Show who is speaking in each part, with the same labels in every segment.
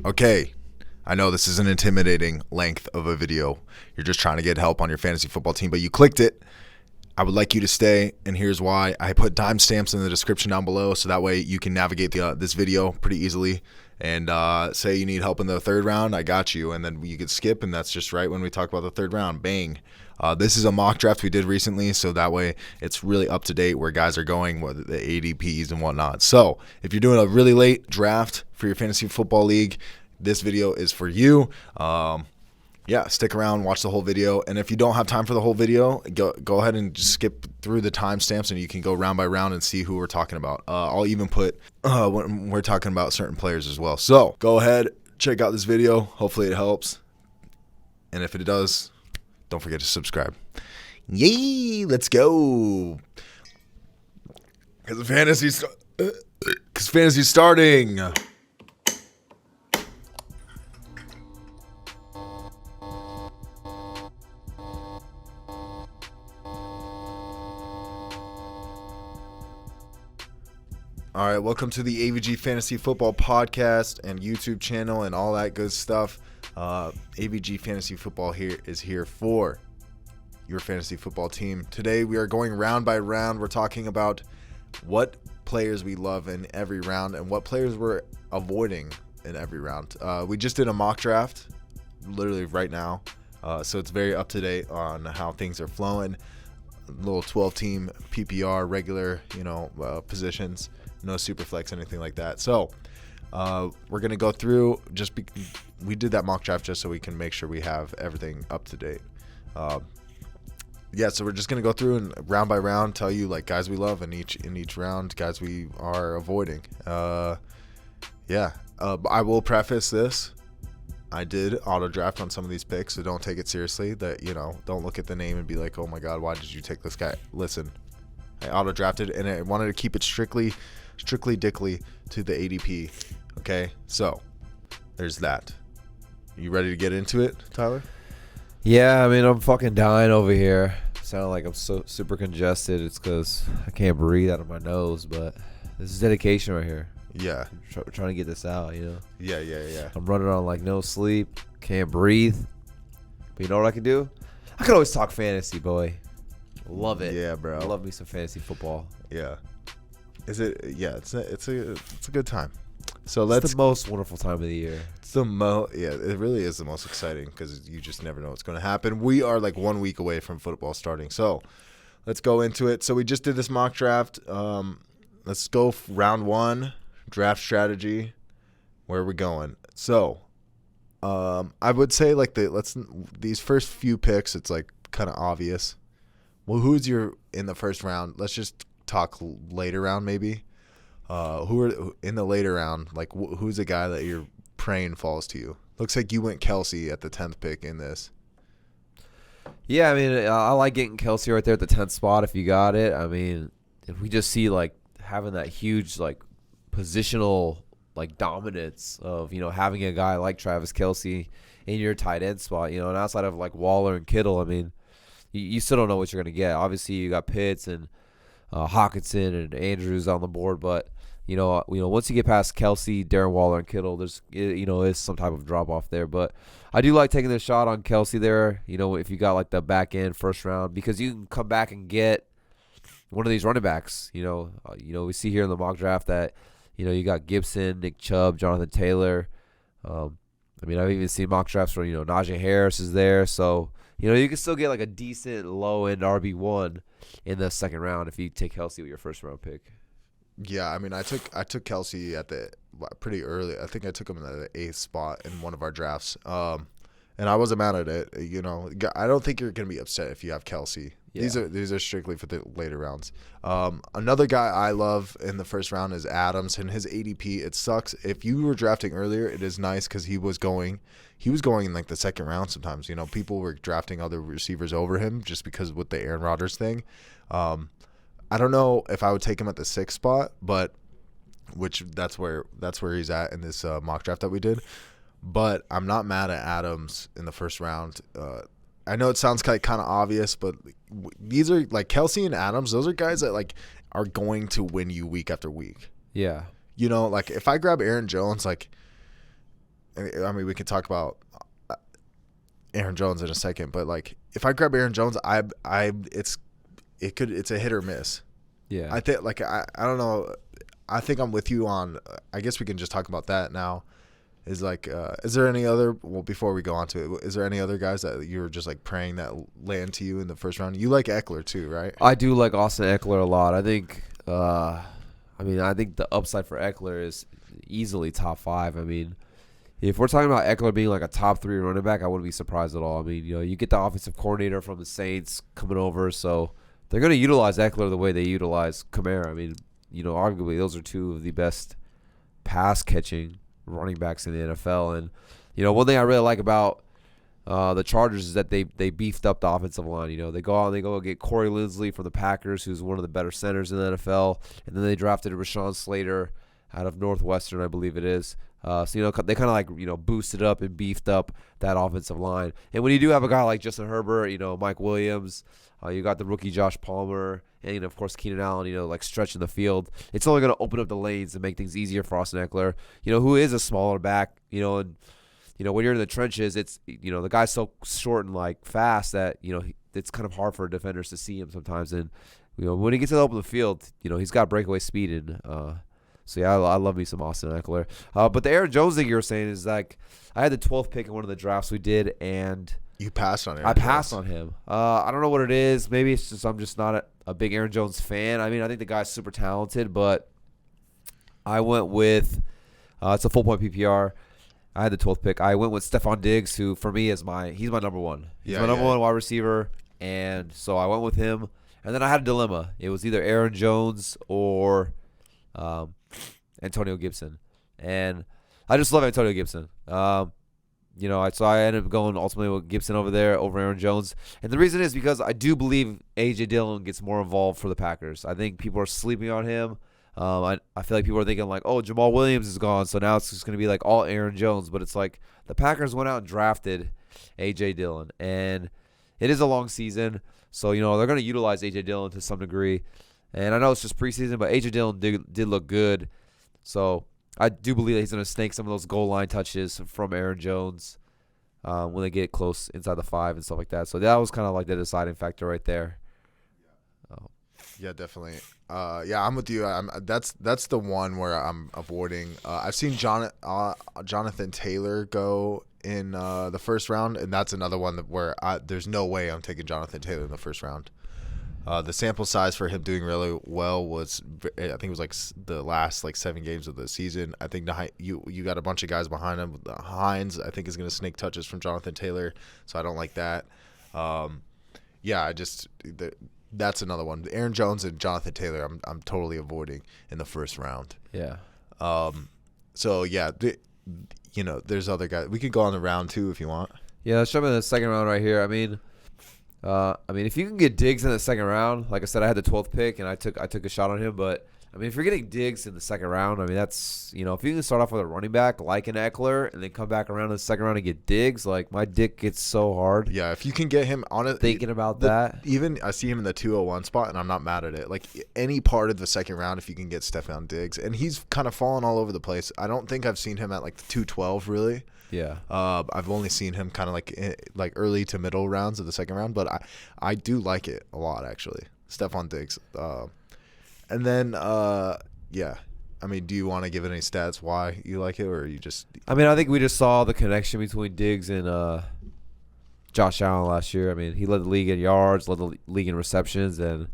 Speaker 1: Okay, I know this is an intimidating length of a video. You're just trying to get help on your fantasy football team, but you clicked it. I would like you to stay, and here's why. I put timestamps in the description down below, so that way you can navigate this video pretty easily. And say you need help in the third round, I got you. And then you could skip, and that's just right when we talk about the third round. Bang. This is a mock draft we did recently, so that way it's really up to date where guys are going, what the ADPs and whatnot. So if you're doing a really late draft for your fantasy football league, this video is for you. Yeah, stick around, watch the whole video. And if you don't have time for the whole video, go ahead and just skip through the timestamps, and you can go round by round and see who we're talking about. I'll even put when we're talking about certain players as well. So go ahead, check out this video. Hopefully it helps. And if it does, don't forget to subscribe. Yay, let's go. Because fantasy's starting. All right, welcome to the AVG Fantasy Football Podcast and YouTube channel and all that good stuff. AVG Fantasy Football is here for your fantasy football team. Today we are going round by round. We're talking about what players we love in every round and what players we're avoiding in every round. We just did a mock draft literally right now, so it's very up to date on how things are flowing. Little 12-team PPR regular, positions. No super flex, anything like that. So we're going to go through we did that mock draft just so we can make sure we have everything up to date. So we're just going to go through and round by round tell you like guys we love in each round, guys we are avoiding. I will preface this. I did auto draft on some of these picks, so don't take it seriously. Don't look at the name and be like, oh my God, why did you take this guy? Listen, I auto drafted and I wanted to keep it strictly dickly to the ADP. Okay, so there's that. You ready to get into it, Tyler?
Speaker 2: Yeah, I mean, I'm fucking dying over here. Sound like I'm so super congested. It's because I can't breathe out of my nose, but this is dedication right here.
Speaker 1: Yeah.
Speaker 2: Trying to get this out,
Speaker 1: Yeah.
Speaker 2: I'm running on like no sleep, can't breathe. But you know what I can do? I can always talk fantasy, boy. Love it.
Speaker 1: Yeah, bro.
Speaker 2: I love me some fantasy football.
Speaker 1: Yeah. Is it? Yeah, it's a good time. So
Speaker 2: It's the most wonderful time of the year.
Speaker 1: It really is the most exciting because you just never know what's going to happen. We are like 1 week away from football starting, so let's go into it. So we just did this mock draft. Let's go round one, draft strategy. Where are we going? So, I would say like these first few picks, it's like kind of obvious. Well, who's in the first round? Let's just talk later round maybe. Who are in the later round? Like who's a guy that you're praying falls to you? Looks like you went Kelsey at the 10th pick in this.
Speaker 2: Yeah, I mean, I like getting Kelsey right there at the 10th spot if you got it. I mean, if we just see like having that huge like positional like dominance of having a guy like Travis Kelsey in your tight end spot, and outside of like Waller and Kittle, I mean, you still don't know what you're gonna get. Obviously, you got Pitts and Hawkinson and Andrews on the board, but once you get past Kelsey, Darren Waller, and Kittle, there's is some type of drop off there. But I do like taking the shot on Kelsey there. If you got like the back end first round, because you can come back and get one of these running backs. We see here in the mock draft that you got Gibson, Nick Chubb, Jonathan Taylor. I've even seen mock drafts where Najee Harris is there, so you can still get like a decent low end RB1 in the second round if you take Kelsey with your first round pick.
Speaker 1: Yeah, I mean, I took Kelsey at the pretty early. I think I took him in the 8th spot in one of our drafts. And I wasn't mad at it. I don't think you're gonna be upset if you have Kelsey. Yeah. These are strictly for the later rounds. Another guy I love in the first round is Adams, and his ADP. It sucks if you were drafting earlier. It is nice because he was going in like the second round. Sometimes people were drafting other receivers over him just because with the Aaron Rodgers thing. I don't know if I would take him at the 6th spot, but that's where he's at in this mock draft that we did. But I'm not mad at Adams in the first round. I know it sounds kind of obvious, but these are like Kelsey and Adams. Those are guys that like are going to win you week after week.
Speaker 2: Yeah.
Speaker 1: Like if I grab Aaron Jones, like I mean, we can talk about Aaron Jones in a second, but like if I grab Aaron Jones, it's a hit or miss.
Speaker 2: Yeah.
Speaker 1: I think I don't know. I think I'm with you on. I guess we can just talk about that now. Is there any other? Well, before we go on to it, is there any other guys that you're just like praying that land to you in the first round? You like Eckler too, right?
Speaker 2: I do like Austin Eckler a lot. I think. I think the upside for Eckler is easily top 5. I mean, if we're talking about Eckler being like a top 3 running back, I wouldn't be surprised at all. I mean, you get the offensive coordinator from the Saints coming over, so they're going to utilize Eckler the way they utilize Kamara. I mean, arguably those are 2 of the best pass catching running backs in the NFL. And one thing I really like about the Chargers is that they beefed up the offensive line. They go out and they go get Corey Linsley from the Packers, who's one of the better centers in the NFL, and then they drafted Rashawn Slater out of Northwestern, I believe it is. So they kind of like boosted up and beefed up that offensive line. And when you do have a guy like Justin Herbert, Mike Williams, you got the rookie Josh Palmer, and of course Keenan Allen, like stretching the field. It's only going to open up the lanes and make things easier for Austin Eckler, who is a smaller back, and when you're in the trenches, it's the guy's so short and like fast that it's kind of hard for defenders to see him sometimes. And when he gets to the open field, he's got breakaway speed. And so yeah, I love me some Austin Eckler. But the Aaron Jones thing you were saying is like I had the 12th pick in one of the drafts we did, and
Speaker 1: you passed on him.
Speaker 2: I passed on him. I don't know what it is. Maybe it's just I'm just not a big Aaron Jones fan. I mean, I think the guy's super talented, but I went with it's a full point PPR. I had the 12th pick. I went with Stephon Diggs, who for me he's my number one. He's my number one wide receiver, and so I went with him. And then I had a dilemma. It was either Aaron Jones or Antonio Gibson, and I just love Antonio Gibson. So I ended up going ultimately with Gibson over Aaron Jones, and the reason is because I do believe A.J. Dillon gets more involved for the Packers. I think people are sleeping on him. I feel like people are thinking like, oh, Jamal Williams is gone, so now it's just going to be like all Aaron Jones. But it's like the Packers went out and drafted A.J. Dillon, and it is a long season, so they're going to utilize A.J. Dillon to some degree. And I know it's just preseason, but A.J. Dillon did look good, so I do believe that he's going to snake some of those goal line touches from Aaron Jones when they get close inside the 5 and stuff like that. So that was kind of like the deciding factor right there.
Speaker 1: Yeah, definitely. I'm with you. That's the one where I'm avoiding. I've seen Jonathan Taylor go in the first round, and that's another one where there's no way I'm taking Jonathan Taylor in the first round. The sample size for him doing really well was, I think it was like the last 7 games of the season. I think you got a bunch of guys behind him. Hines, I think, is going to snake touches from Jonathan Taylor, so I don't like that. That's another one. Aaron Jones and Jonathan Taylor, I'm totally avoiding in the first round.
Speaker 2: Yeah.
Speaker 1: So yeah, there's other guys. We could go on to round 2 if you want.
Speaker 2: Yeah, let's jump in the second round right here. I mean, if you can get Diggs in the second round, like I said, I had the 12th pick and I took a shot on him. But I mean, if you're getting Diggs in the second round, I mean that's if you can start off with a running back like an Eckler and then come back around in the second round and get Diggs, like my dick gets so hard.
Speaker 1: Yeah, if you can get him on it,
Speaker 2: thinking about that.
Speaker 1: Even I see him in the 201 spot, and I'm not mad at it. Like any part of the second round, if you can get Stephon Diggs, and he's kind of fallen all over the place. I don't think I've seen him at like the 212 really.
Speaker 2: Yeah.
Speaker 1: I've only seen him kind of like early to middle rounds of the second round, but I do like it a lot actually. Stephon Diggs. And then yeah. I mean, do you want to give any stats why you like it, or you just?
Speaker 2: I mean, I think we just saw the connection between Diggs and Josh Allen last year. I mean, he led the league in yards, led the league in receptions, and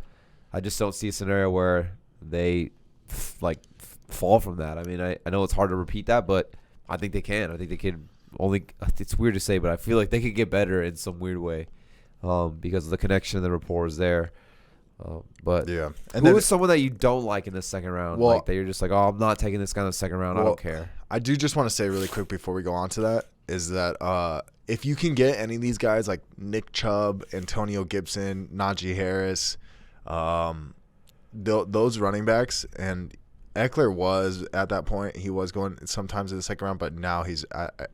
Speaker 2: I just don't see a scenario where they fall from that. I mean, I know it's hard to repeat that, but I think they can. I think they can only. It's weird to say, but I feel like they could get better in some weird way because of the connection and the rapport is there. But
Speaker 1: yeah,
Speaker 2: and who is someone that you don't like in the second round? Well, like that you're just like, oh, I'm not taking this guy in the second round. I don't care.
Speaker 1: I do just want to say really quick before we go on to that is that if you can get any of these guys like Nick Chubb, Antonio Gibson, Najee Harris, those running backs, and Eckler was at that point he was going sometimes in the second round, but now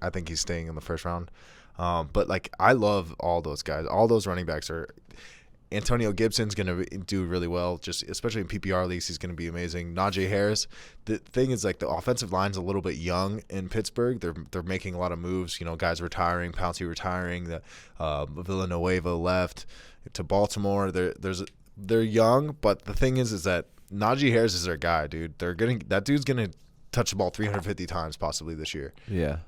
Speaker 1: I think he's staying in the first round. But like I love all those guys. All those running backs are. Antonio Gibson's going to do really well, just especially in PPR leagues. He's going to be amazing. Najee Harris. The thing is, like, the offensive line's a little bit young in Pittsburgh. They're making a lot of moves. You know, guys retiring, Pouncey retiring. The Villanueva left to Baltimore. They're young, but the thing is that Najee Harris is their guy, dude. That dude's going to touch the ball 350 times possibly this year.
Speaker 2: Yeah.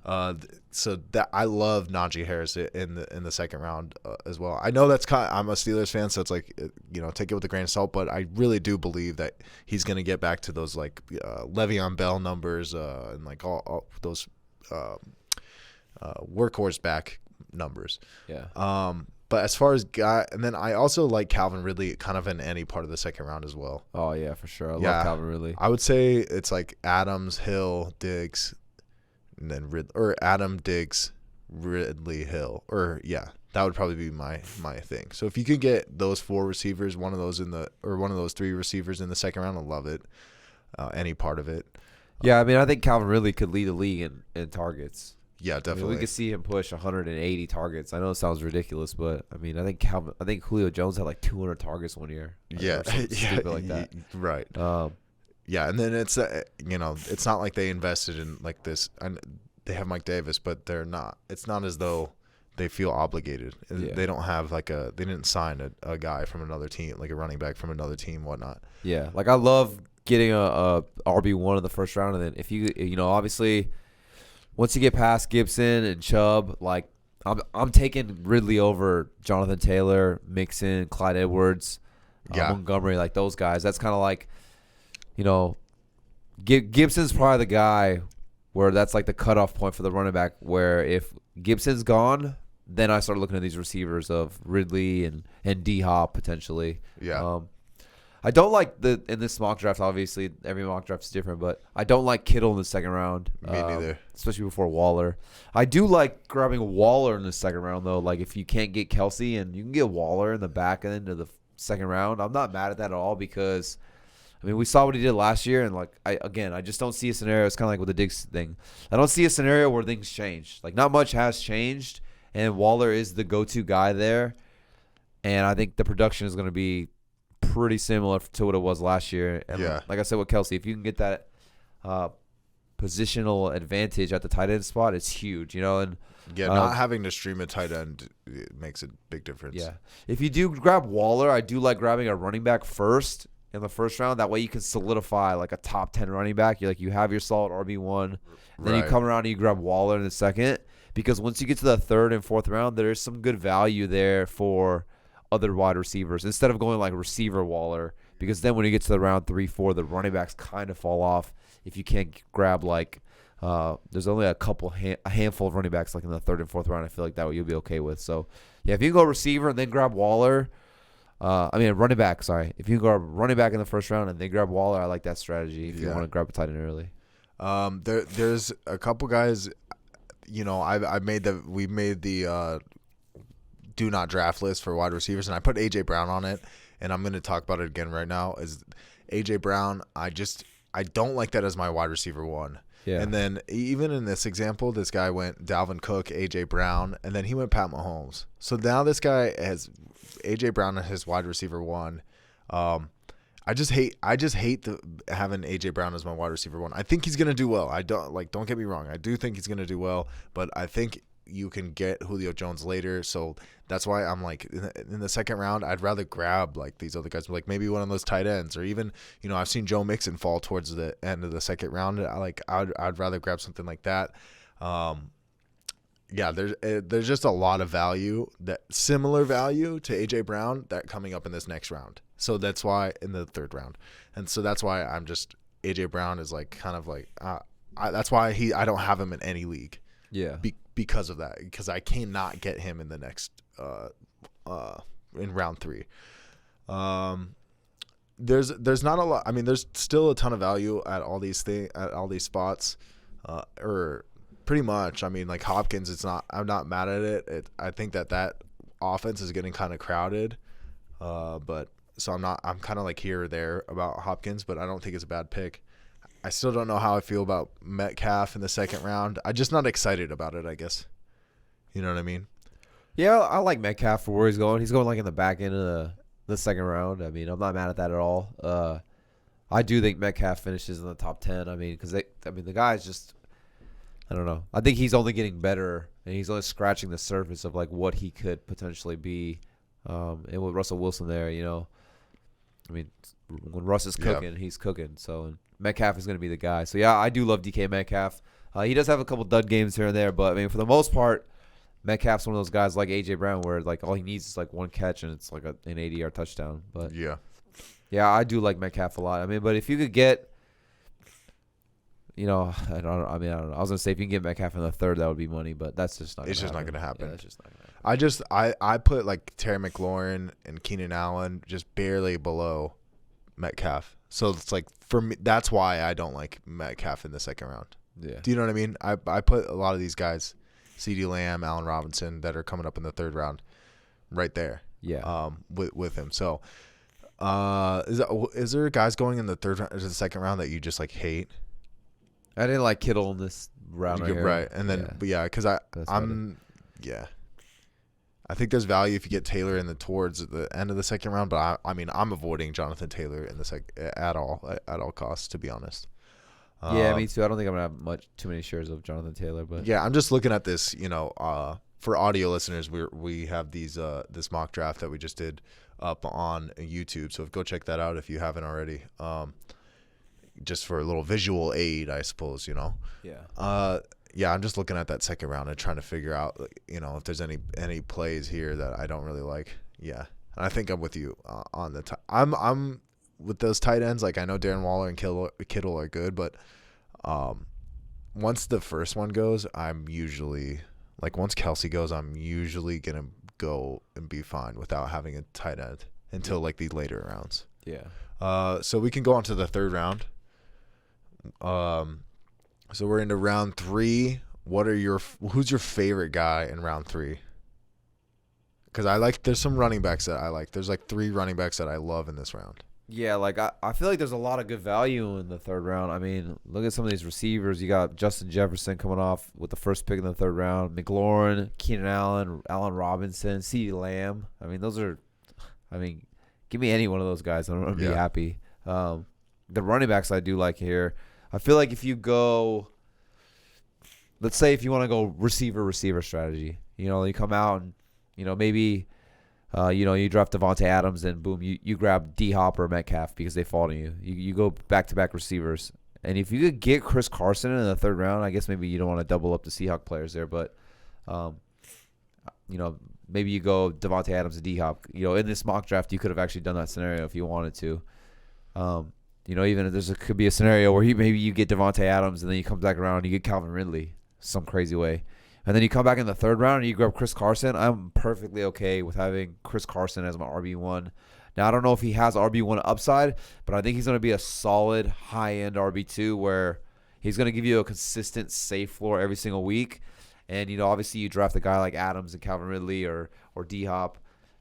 Speaker 1: So that I love Najee Harris in the second round as well. I know I'm a Steelers fan, so it's like, you know, take it with a grain of salt, but I really do believe that he's going to get back to those like Le'Veon Bell numbers and like all those workhorse back numbers.
Speaker 2: Yeah.
Speaker 1: But as far as and then I also like Calvin Ridley kind of in any part of the second round as well.
Speaker 2: Oh, yeah, for sure. I love Calvin Ridley.
Speaker 1: I would say it's like Adams, Hill, Diggs, and then Adam, Diggs, Ridley, Hill. Or, yeah, that would probably be my thing. So if you could get those 4 receivers, one of those 3 receivers in the second round, I love it. Any part of it.
Speaker 2: Yeah, I mean, I think Calvin Ridley could lead the league in targets.
Speaker 1: Yeah, definitely.
Speaker 2: I mean, we could see him push 180 targets. I know it sounds ridiculous, but I mean, I think Julio Jones had like 200 targets one year.
Speaker 1: Yeah,
Speaker 2: stupid like that.
Speaker 1: Right. Yeah, and then it's it's not like they invested in like this. And they have Mike Davis, but they're not. It's not as though they feel obligated.
Speaker 2: Yeah.
Speaker 1: They don't have they didn't sign a guy from another team, like a running back from another team, whatnot.
Speaker 2: Yeah, like I love getting a RB1 in the first round, and then if you obviously. Once you get past Gibson and Chubb, like I'm taking Ridley over Jonathan Taylor, Mixon, Clyde Edwards, Montgomery, like those guys. That's kind of like, Gibson's probably the guy where that's like the cutoff point for the running back. Where if Gibson's gone, then I start looking at these receivers of Ridley and D-Hop potentially.
Speaker 1: Yeah.
Speaker 2: I don't like in this mock draft. Obviously, every mock draft is different, but I don't like Kittle in the second round.
Speaker 1: Me neither.
Speaker 2: Especially before Waller. I do like grabbing Waller in the second round, though. Like, if you can't get Kelsey and you can get Waller in the back end of the second round, I'm not mad at that at all because, I mean, we saw what he did last year, and, like, I just don't see a scenario. It's kind of like with the Diggs thing. I don't see a scenario where things change. Like, not much has changed, and Waller is the go-to guy there, and I think the production is going to be pretty similar to what it was last year. And like I said with Kelsey, if you can get that positional advantage at the tight end spot, it's huge, and
Speaker 1: not having to stream a tight end makes a big difference.
Speaker 2: Yeah. If you do grab Waller, I do like grabbing a running back first in the first round. That way you can solidify like a top 10 running back. You have your solid RB1. Then you come around and you grab Waller in the second, because once you get to the third and fourth round, there's some good value there for other wide receivers instead of going like receiver Waller, because then when you get to the round 3-4, the running backs kind of fall off. If you can't grab like there's only a handful of running backs like in the third and fourth round, I feel like that you'll be okay with. So yeah, if you can go receiver and then grab Waller, running back, sorry. If you can go running back in the first round and then grab Waller, I like that strategy if you want to grab a tight end early.
Speaker 1: There's a couple guys, we made the do not draft list for wide receivers, and I put AJ Brown on it, and I'm going to talk about it again right now. Is AJ Brown? I don't like that as my wide receiver 1. Yeah. And then even in this example, this guy went Dalvin Cook, AJ Brown, and then he went Pat Mahomes. So now this guy has AJ Brown as his wide receiver 1. I just hate having AJ Brown as my wide receiver 1. I think he's going to do well. Don't get me wrong. I do think he's going to do well, but I think you can get Julio Jones later, so that's why I'm like in the second round I'd rather grab like these other guys, like maybe one of those tight ends, or even I've seen Joe Mixon fall towards the end of the second round. I'd rather grab something like that. There's just a lot of value, that similar value to AJ Brown, that coming up in this next round. So that's why in the third round, and so that's why I'm just AJ Brown is like kind of like that's why I don't have him in any league.
Speaker 2: Yeah.
Speaker 1: Because of that, because I cannot get him in the next in round 3. There's not a lot. I mean, there's still a ton of value at all these spots, or pretty much. I mean, like Hopkins, I'm not mad at it. I think that offense is getting kind of crowded, but so I'm kind of like here or there about Hopkins, but I don't think it's a bad pick. I still don't know how I feel about Metcalf in the second round. I'm just not excited about it, I guess. You know what I mean?
Speaker 2: Yeah, I like Metcalf for where he's going. He's going like in the back end of the second round. I mean, I'm not mad at that at all. I do think Metcalf finishes in the top 10. I mean, because the guy's just, I don't know. I think he's only getting better, and he's only scratching the surface of like what he could potentially be. And with Russell Wilson there, I mean, when Russ is cooking, he's cooking. So Metcalf is going to be the guy. So yeah, I do love DK Metcalf. He does have a couple dud games here and there, but I mean, for the most part, Metcalf's one of those guys like AJ Brown, where like all he needs is like one catch and it's like an 80-yard touchdown. But yeah, I do like Metcalf a lot. I mean, but if you could get, I don't know. I was gonna say if you can get Metcalf in the third, that would be money, but that's just not.
Speaker 1: It's just
Speaker 2: happen.
Speaker 1: not gonna happen.
Speaker 2: Yeah, that's just not gonna happen.
Speaker 1: I put like Terry McLaurin and Keenan Allen just barely below Metcalf. So it's like for me, that's why I don't like Metcalf in the second round.
Speaker 2: Yeah.
Speaker 1: Do you know what I mean? I put a lot of these guys, Cedee Lamb, Allen Robinson, that are coming up in the third round, right there.
Speaker 2: Yeah.
Speaker 1: With him. So, is there guys going in the third round or the second round that you just like hate?
Speaker 2: I didn't like Kittle in this round right here.
Speaker 1: Right. And then, because I think there's value if you get Taylor towards the end of the second round, but I'm avoiding Jonathan Taylor in the at all costs, to be honest.
Speaker 2: Yeah, me too. I don't think I'm gonna have too many shares of Jonathan Taylor, but
Speaker 1: yeah, I'm just looking at this. For audio listeners, we have this mock draft that we just did up on YouTube, so go check that out if you haven't already. Just for a little visual aid, I suppose.
Speaker 2: Yeah.
Speaker 1: Yeah, I'm just looking at that second round and trying to figure out, if there's any plays here that I don't really like. Yeah, and I think I'm with you on the. I'm with those tight ends. Like I know Darren Waller and Kittle are good, but once the first one goes, once Kelsey goes, I'm usually gonna go and be fine without having a tight end until like the later rounds.
Speaker 2: Yeah.
Speaker 1: So we can go on to the third round. So we're into round 3. Who's your favorite guy in round 3? Because there's some running backs that I like. There's like 3 running backs that I love in this round.
Speaker 2: Yeah, like I feel like there's a lot of good value in the third round. I mean, look at some of these receivers. You got Justin Jefferson coming off with the first pick in the third round. McLaurin, Keenan Allen, Allen Robinson, CeeDee Lamb. I mean, give me any one of those guys. I'm going to be happy. The running backs I do like here. I feel like if you go, let's say if you want to go receiver strategy, you come out and, maybe, you draft Davante Adams and boom, you grab D-Hop or Metcalf because they fall to you. You go back-to-back receivers. And if you could get Chris Carson in the third round, I guess maybe you don't want to double up the Seahawks players there, but, maybe you go Davante Adams and D-Hop. In this mock draft, you could have actually done that scenario if you wanted to. Even if could be a scenario where maybe you get Davante Adams and then you come back around and you get Calvin Ridley some crazy way. And then you come back in the third round and you grab Chris Carson. I'm perfectly okay with having Chris Carson as my RB1. Now, I don't know if he has RB1 upside, but I think he's going to be a solid high-end RB2 where he's going to give you a consistent safe floor every single week. And, obviously you draft a guy like Adams and Calvin Ridley or D-Hop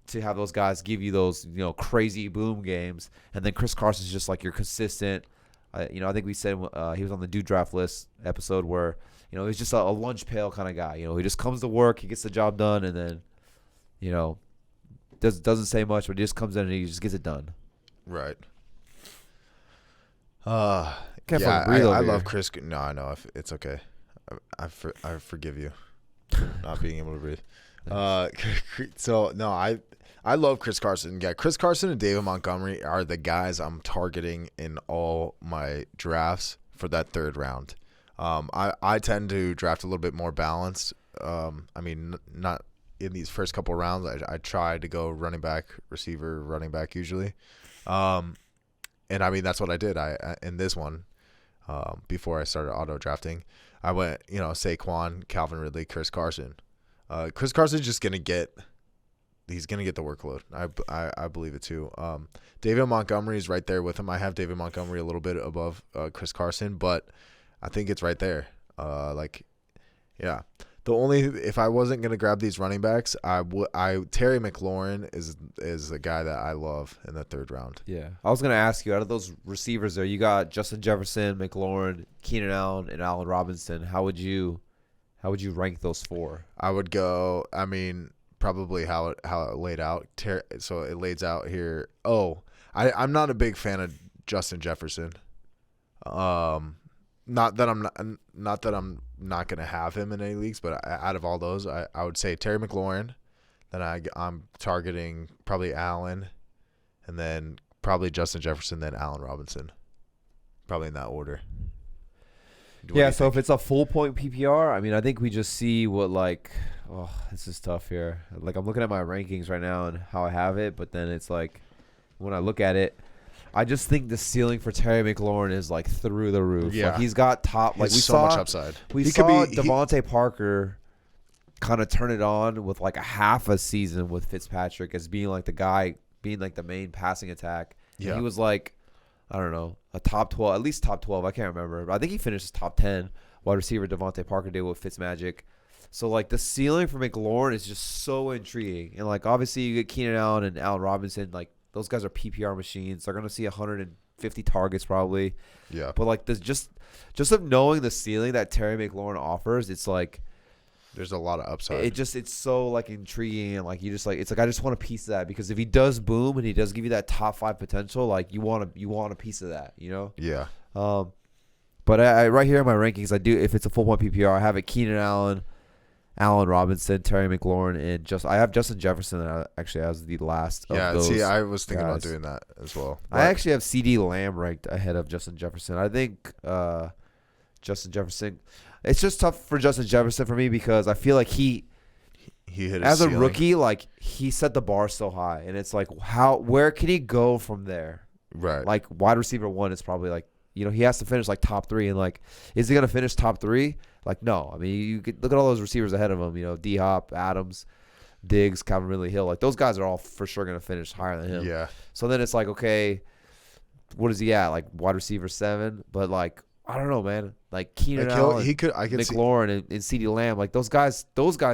Speaker 2: to have those guys give you those, crazy boom games. And then Chris Carson's just like your consistent, I think we said he was on the Do Draft List episode where, he's just a lunch pail kind of guy. He just comes to work, he gets the job done, and then, doesn't say much, but he just comes in and he just gets it done.
Speaker 1: Right.
Speaker 2: I
Speaker 1: love Chris. No, I know. It's okay. I forgive you for not being able to breathe. So, no, I love Chris Carson. Yeah, Chris Carson and David Montgomery are the guys I'm targeting in all my drafts for that third round. I tend to draft a little bit more balanced. Not in these first couple of rounds. I try to go running back, receiver, running back usually. And that's what I did. In this one, before I started auto drafting, I went, Saquon, Calvin Ridley, Chris Carson. Chris Carson's just gonna get the workload. I believe it too. David Montgomery is right there with him. I have David Montgomery a little bit above Chris Carson, but I think it's right there. If I wasn't gonna grab these running backs, Terry McLaurin is the guy that I love in the third round.
Speaker 2: Yeah, I was gonna ask you, out of those receivers there, you got Justin Jefferson, McLaurin, Keenan Allen, and Allen Robinson. How would you rank those 4?
Speaker 1: I would go. probably how it laid out. So it lays out here. Oh, I'm not a big fan of Justin Jefferson. Not that I'm not gonna have him in any leagues, but out of all those, I would say Terry McLaurin. Then I'm targeting probably Allen, and then probably Justin Jefferson, then Allen Robinson. Probably in that order.
Speaker 2: Yeah, so if it's a full point PPR, I mean, I think we just see what this is tough here. Like, I'm looking at my rankings right now and how I have it, but then it's like when I look at it, I just think the ceiling for Terry McLaurin is like through the roof.
Speaker 1: Yeah,
Speaker 2: like, he's got top. Like, we
Speaker 1: so
Speaker 2: saw
Speaker 1: much upside.
Speaker 2: We saw Davante Parker kind of turn it on with like a half a season with Fitzpatrick as being like the guy, being like the main passing attack. Yeah, and he was like, I don't know, a top 12, at least top 12. I can't remember. But I think he finished top 10 wide receiver Davante Parker did with Fitzmagic. So, like, the ceiling for McLaurin is just so intriguing. And, like, obviously you get Keenan Allen and Allen Robinson. Like, those guys are PPR machines. They're going to see 150 targets probably.
Speaker 1: Yeah.
Speaker 2: But, like, just of knowing the ceiling that Terry McLaurin offers, it's like
Speaker 1: there's a lot of upside.
Speaker 2: It's so, like, intriguing. And, like, you just, like, it's like I just want a piece of that. Because if he does boom and he does give you that top 5 potential, like, you want a piece of that, you know?
Speaker 1: Yeah.
Speaker 2: But I right here in my rankings, I do, if it's a full point PPR, I have it Keenan Allen, Allen Robinson, Terry McLaurin, and I have Justin Jefferson actually as the last of those.
Speaker 1: Yeah, see, I was thinking
Speaker 2: guys.
Speaker 1: about doing that as well.
Speaker 2: I actually have Cedee Lamb ranked ahead of Justin Jefferson. I think Justin Jefferson, it's just tough for Justin Jefferson for me because I feel like he
Speaker 1: hit his
Speaker 2: as
Speaker 1: ceiling.
Speaker 2: a rookie, like, he set the bar so high, and it's like, where can he go from there?
Speaker 1: Right.
Speaker 2: Like, wide receiver 1 is probably like, you know, he has to finish like top 3, and like, is he gonna finish top 3? Like, no. I mean, you could look at all those receivers ahead of him. You know, D Hop, Adams, Diggs, Calvin Ridley, Hill. Like, those guys are all for sure gonna finish higher than him.
Speaker 1: Yeah.
Speaker 2: So then it's like, okay, what is he at? Like, wide receiver 7, but like, I don't know, man. Like, Keenan Allen, McLaurin, and CeeDee Lamb. Like, those guys'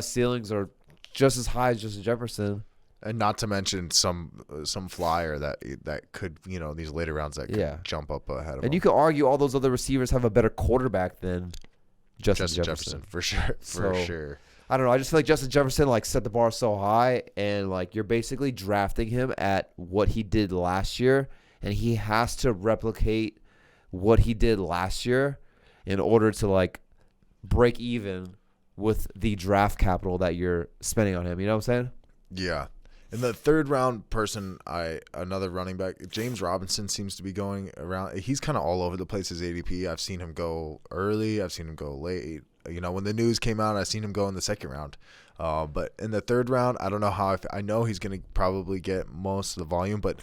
Speaker 2: ceilings are just as high as Justin Jefferson.
Speaker 1: And not to mention some flyer that could, you know, these later rounds that could jump up ahead of him.
Speaker 2: And you could argue all those other receivers have a better quarterback than Justin Jefferson.
Speaker 1: For sure. For sure.
Speaker 2: I don't know. I just feel like Justin Jefferson, like, set the bar so high, and like, you're basically drafting him at what he did last year, and he has to replicate what he did last year in order to, like, break even with the draft capital that you're spending on him. You know what I'm saying?
Speaker 1: Yeah. In the third round person, another running back, James Robinson seems to be going around. He's kind of all over the place as ADP. I've seen him go early. I've seen him go late. You know, when the news came out, I've seen him go in the second round. But in the third round, I don't know how. I know he's going to probably get most of the volume, but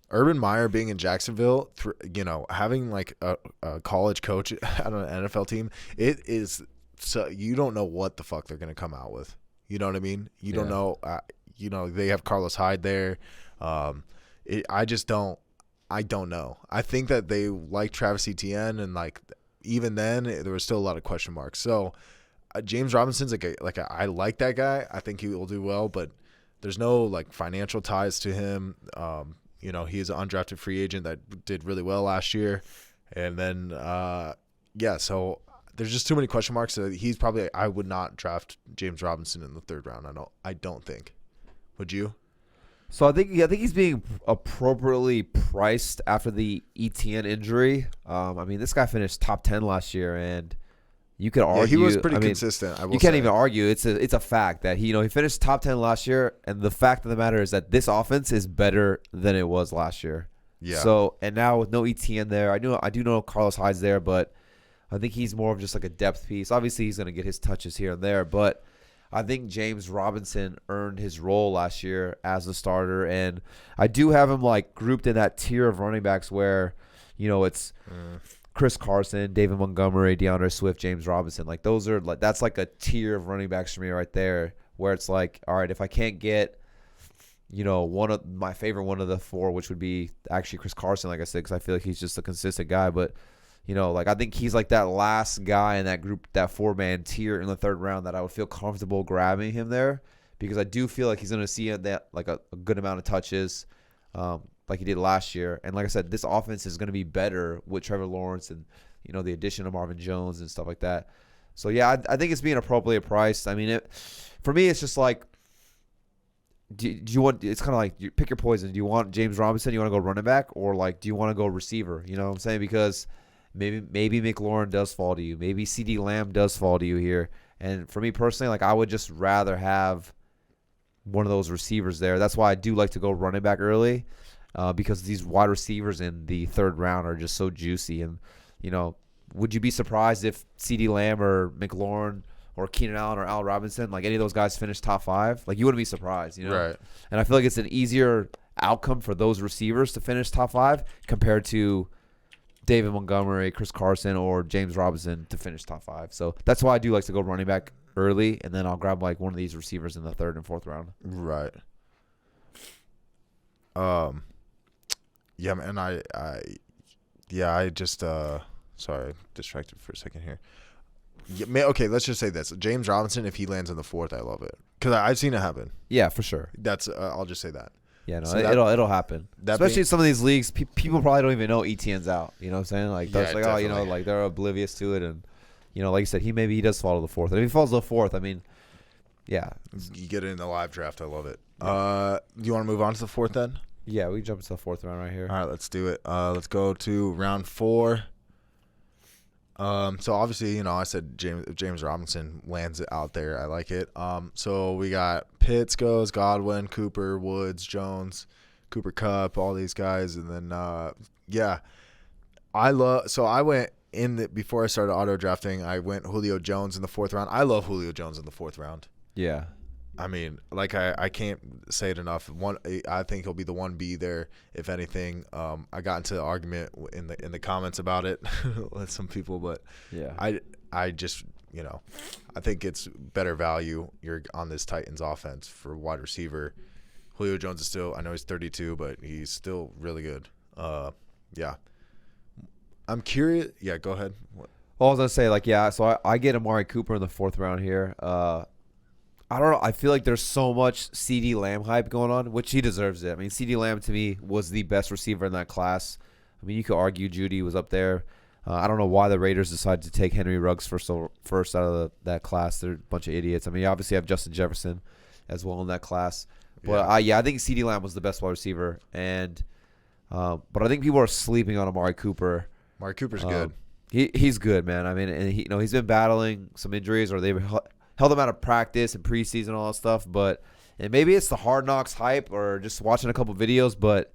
Speaker 1: Urban Meyer being in Jacksonville, you know, having like a college coach on an NFL team, it is so you don't know what the fuck they're going to come out with. You know what I mean? You don't know. You know, they have Carlos Hyde there. I don't know. I think that they like Travis Etienne, and like even then there was still a lot of question marks. So James Robinson's I like that guy. I think he will do well, but there's no like financial ties to him. You know, he is an undrafted free agent that did really well last year, and then so there's just too many question marks. So he's probably, I would not draft James Robinson in the third round. I don't think. Would you?
Speaker 2: So I think he's being appropriately priced after the Etienne injury. I mean, this guy finished top 10 last year, and you could argue
Speaker 1: he was pretty consistent.
Speaker 2: You can't even argue. It's a fact that he finished top 10 last year, and the fact of the matter is that this offense is better than it was last year.
Speaker 1: Yeah.
Speaker 2: So, and now with no Etienne there, I do know Carlos Hyde's there, but I think he's more of just like a depth piece. Obviously, he's going to get his touches here and there, but I think James Robinson earned his role last year as a starter, and I do have him like grouped in that tier of running backs where, you know, it's Chris Carson, David Montgomery, DeAndre Swift, James Robinson. Like, those are like, that's like a tier of running backs for me right there, where it's like, all right, if I can't get, you know, one of the 4, which would be actually Chris Carson, like I said, because I feel like he's just a consistent guy, but you know, like, I think he's like that last guy in that group, that 4-man tier in the third round that I would feel comfortable grabbing him there, because I do feel like he's going to see that like a good amount of touches, like he did last year. And like I said, this offense is going to be better with Trevor Lawrence and, you know, the addition of Marvin Jones and stuff like that. So yeah, I think it's being appropriately priced. I mean, for me, it's just like, do you want? It's kind of like you pick your poison. Do you want James Robinson? You want to go running back, or like do you want to go receiver? You know what I'm saying? Because maybe McLaurin does fall to you. Maybe Cedee Lamb does fall to you here. And for me personally, like I would just rather have one of those receivers there. That's why I do like to go running back early, because these wide receivers in the third round are just so juicy. And would you be surprised if Cedee Lamb or McLaurin or Keenan Allen or Al Robinson, like any of those guys finish top 5? Like you wouldn't be surprised,
Speaker 1: Right.
Speaker 2: And I feel like it's an easier outcome for those receivers to finish top 5 compared to David Montgomery, Chris Carson, or James Robinson to finish top 5. So that's why I do like to go running back early, and then I'll grab like one of these receivers in the third and fourth round.
Speaker 1: Right. Yeah, man. I just sorry, distracted for a second here. Yeah, man, okay, let's just say this: James Robinson, if he lands in the 4th, I love it because I've seen it happen.
Speaker 2: Yeah, for sure.
Speaker 1: That's I'll just say that.
Speaker 2: Yeah, no,
Speaker 1: So
Speaker 2: it'll happen. Especially in some of these leagues, people probably don't even know ETN's out. You know what I'm saying? Like, that's like,
Speaker 1: definitely.
Speaker 2: like they're oblivious to it, and like you said, he does fall to the 4th. And if he falls to the 4th, I mean, yeah,
Speaker 1: You get it in the live draft. I love it. Do you want to move on to the 4th then?
Speaker 2: yeah, we jump to the 4th round right here.
Speaker 1: All right, let's do it. Let's go to round 4. So obviously, I said James Robinson lands it out there. I like it. So we got Pitts goes, Godwin, Cooper, Woods, Jones, Cooper Kupp, all these guys, and then I went before I started auto drafting. I went Julio Jones in the 4th round. I love Julio Jones in the 4th round.
Speaker 2: Yeah.
Speaker 1: I mean, like I can't say it enough. I think he'll be the 1B there, if anything. I got into an argument in the comments about it with some people, but
Speaker 2: yeah,
Speaker 1: I just I think it's better value. You're on this Titans offense for wide receiver. Julio Jones is still, I know he's 32, but he's still really good. Yeah, I'm curious. Yeah, go ahead.
Speaker 2: Well, I was gonna say so I get Amari Cooper in the 4th round here. I don't know. I feel like there's so much Cedee Lamb hype going on, which he deserves it. I mean, Cedee Lamb to me was the best receiver in that class. I mean, you could argue Judy was up there. I don't know why the Raiders decided to take Henry Ruggs first out of that class. They're a bunch of idiots. I mean, you obviously have Justin Jefferson as well in that class. But I think Cedee Lamb was the best wide receiver. And but I think people are sleeping on Amari Cooper.
Speaker 1: Amari Cooper's good.
Speaker 2: He's good, man. I mean, and he's been battling some injuries, or they've held him out of practice and preseason and all that stuff. And maybe it's the Hard Knocks hype or just watching a couple videos. But,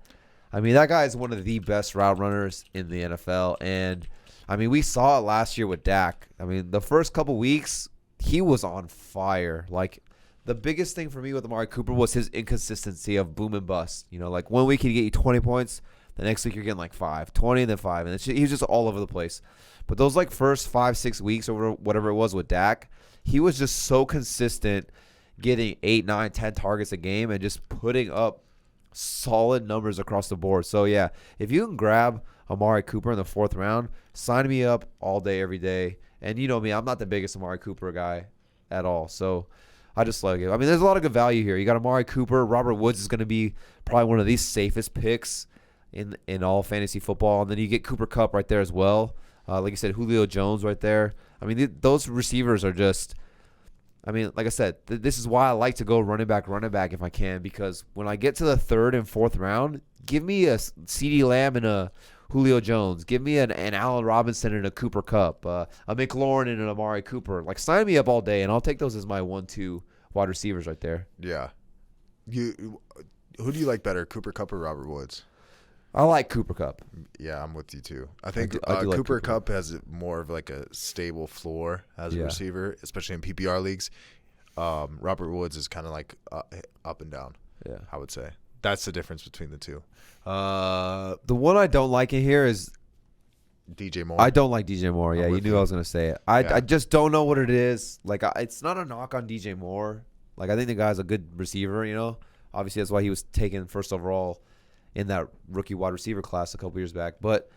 Speaker 2: I mean, that guy is one of the best route runners in the NFL. And, I mean, we saw it last year with Dak. I mean, the first couple weeks, he was on fire. Like, the biggest thing for me with Amari Cooper was his inconsistency of boom and bust. Like 1 week he'd get you 20 points. The next week you're getting like 5, 20, and then 5. And he was just all over the place. But those like first 5-6 weeks or whatever it was with Dak, he was just so consistent, getting 8, 9, 10 targets a game and just putting up solid numbers across the board. So, yeah, if you can grab Amari Cooper in the 4th round, sign me up all day, every day. And you know me, I'm not the biggest Amari Cooper guy at all. So I just like it. I mean, there's a lot of good value here. You got Amari Cooper. Robert Woods is going to be probably one of these safest picks in all fantasy football. And then you get Cooper Kupp right there as well. Like you said, Julio Jones right there. I mean, those receivers are just – I mean, like I said, this is why I like to go running back if I can, because when I get to the 3rd and 4th round, give me a Cedee Lamb and a Julio Jones. Give me an Allen Robinson and a Cooper Kupp, a McLaurin and an Amari Cooper. Like, sign me up all day, and I'll take those as my 1-2 wide receivers right there.
Speaker 1: Yeah. Who do you like better, Cooper Kupp or Robert Woods?
Speaker 2: I like Cooper Kupp.
Speaker 1: Yeah, I'm with you too. I think
Speaker 2: I do like
Speaker 1: Cooper Kupp has more of like a stable floor as a receiver, especially in PPR leagues. Robert Woods is kind of like up and down.
Speaker 2: Yeah,
Speaker 1: I would say that's the difference between the two.
Speaker 2: The one I don't like in here is
Speaker 1: DJ Moore.
Speaker 2: I don't like DJ Moore. Yeah, you knew I was gonna say it. I just don't know what it is. Like, it's not a knock on DJ Moore. Like, I think the guy's a good receiver. Obviously that's why he was taken first overall in that rookie wide receiver class a couple years back. But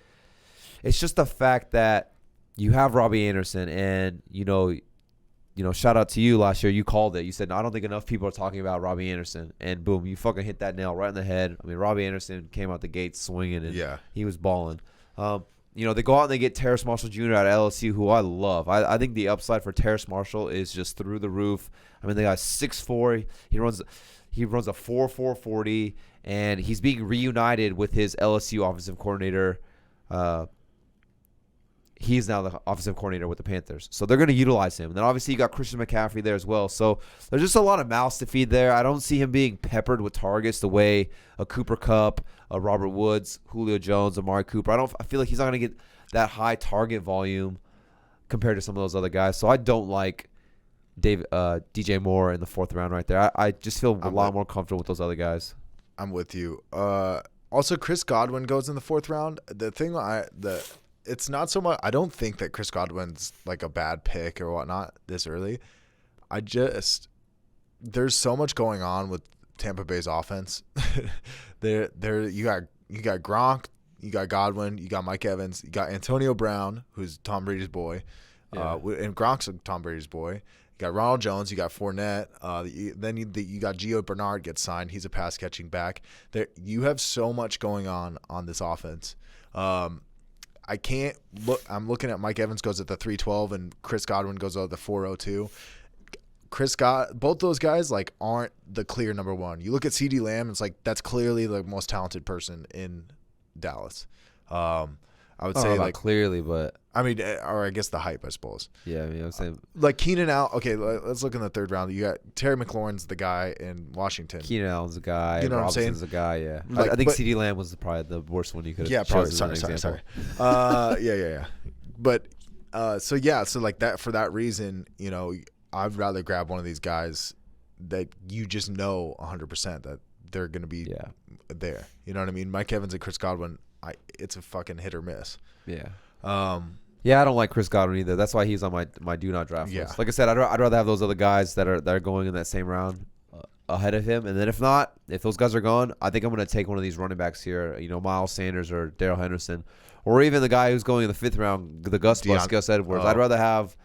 Speaker 2: it's just the fact that you have Robbie Anderson, and shout out to you last year. You called it. You said, no, I don't think enough people are talking about Robbie Anderson, and boom, you fucking hit that nail right in the head. I mean, Robbie Anderson came out the gate swinging, and he was balling. they go out and they get Terrace Marshall Jr. out of LSU, who I love. I think the upside for Terrace Marshall is just through the roof. I mean, they got 6'4". He runs a 4.4 40, and he's being reunited with his LSU offensive coordinator. He's now the offensive coordinator with the Panthers. So they're going to utilize him. And then obviously you got Christian McCaffrey there as well. So there's just a lot of mouths to feed there. I don't see him being peppered with targets the way a Cooper Kupp, a Robert Woods, Julio Jones, Amari Cooper. I feel like he's not going to get that high target volume compared to some of those other guys. So I don't like DJ Moore in the 4th round right there. I just feel a lot more comfortable with those other guys.
Speaker 1: I'm with you. Also, Chris Godwin goes in the 4th round. It's not so much. I don't think that Chris Godwin's like a bad pick or whatnot this early. There's so much going on with Tampa Bay's offense. You got Gronk, you got Godwin, you got Mike Evans, you got Antonio Brown, who's Tom Brady's boy, and Gronk's Tom Brady's boy. You got Ronald Jones, you got Fournette. Then you got Gio Bernard gets signed. He's a pass catching back. You have so much going on this offense. I can't look. I'm looking at Mike Evans goes at the 312 and Chris Godwin goes at the 402. Both those guys like aren't the clear number one. You look at Cedee Lamb, it's like that's clearly the most talented person in Dallas. I would say like
Speaker 2: clearly, but
Speaker 1: I mean, or I guess the hype, I suppose.
Speaker 2: Yeah, I mean, I'm saying
Speaker 1: like Keenan Allen. Okay, let's look in the 3rd round. You got Terry McLaurin's the guy in Washington.
Speaker 2: Keenan Allen's the guy.
Speaker 1: You know
Speaker 2: Robinson's
Speaker 1: what I'm saying?
Speaker 2: The guy. Yeah,
Speaker 1: Like,
Speaker 2: I think CeeDee Lamb was probably the worst one you could have.
Speaker 1: Yeah, probably. Sorry. Yeah. But so like that for that reason, I'd rather grab one of these guys that you just know 100% that they're going to be there. You know what I mean? Mike Evans and Chris Godwin, it's a fucking hit or miss.
Speaker 2: Yeah. Yeah, I don't like Chris Godwin either. That's why he's on my do not draft list. Like I said, I'd rather have those other guys that are going in that same round ahead of him. And then if those guys are gone, I think I'm going to take one of these running backs here. Miles Sanders or Darrell Henderson, or even the guy who's going in the 5th round, the Gus Edwards. I'd rather have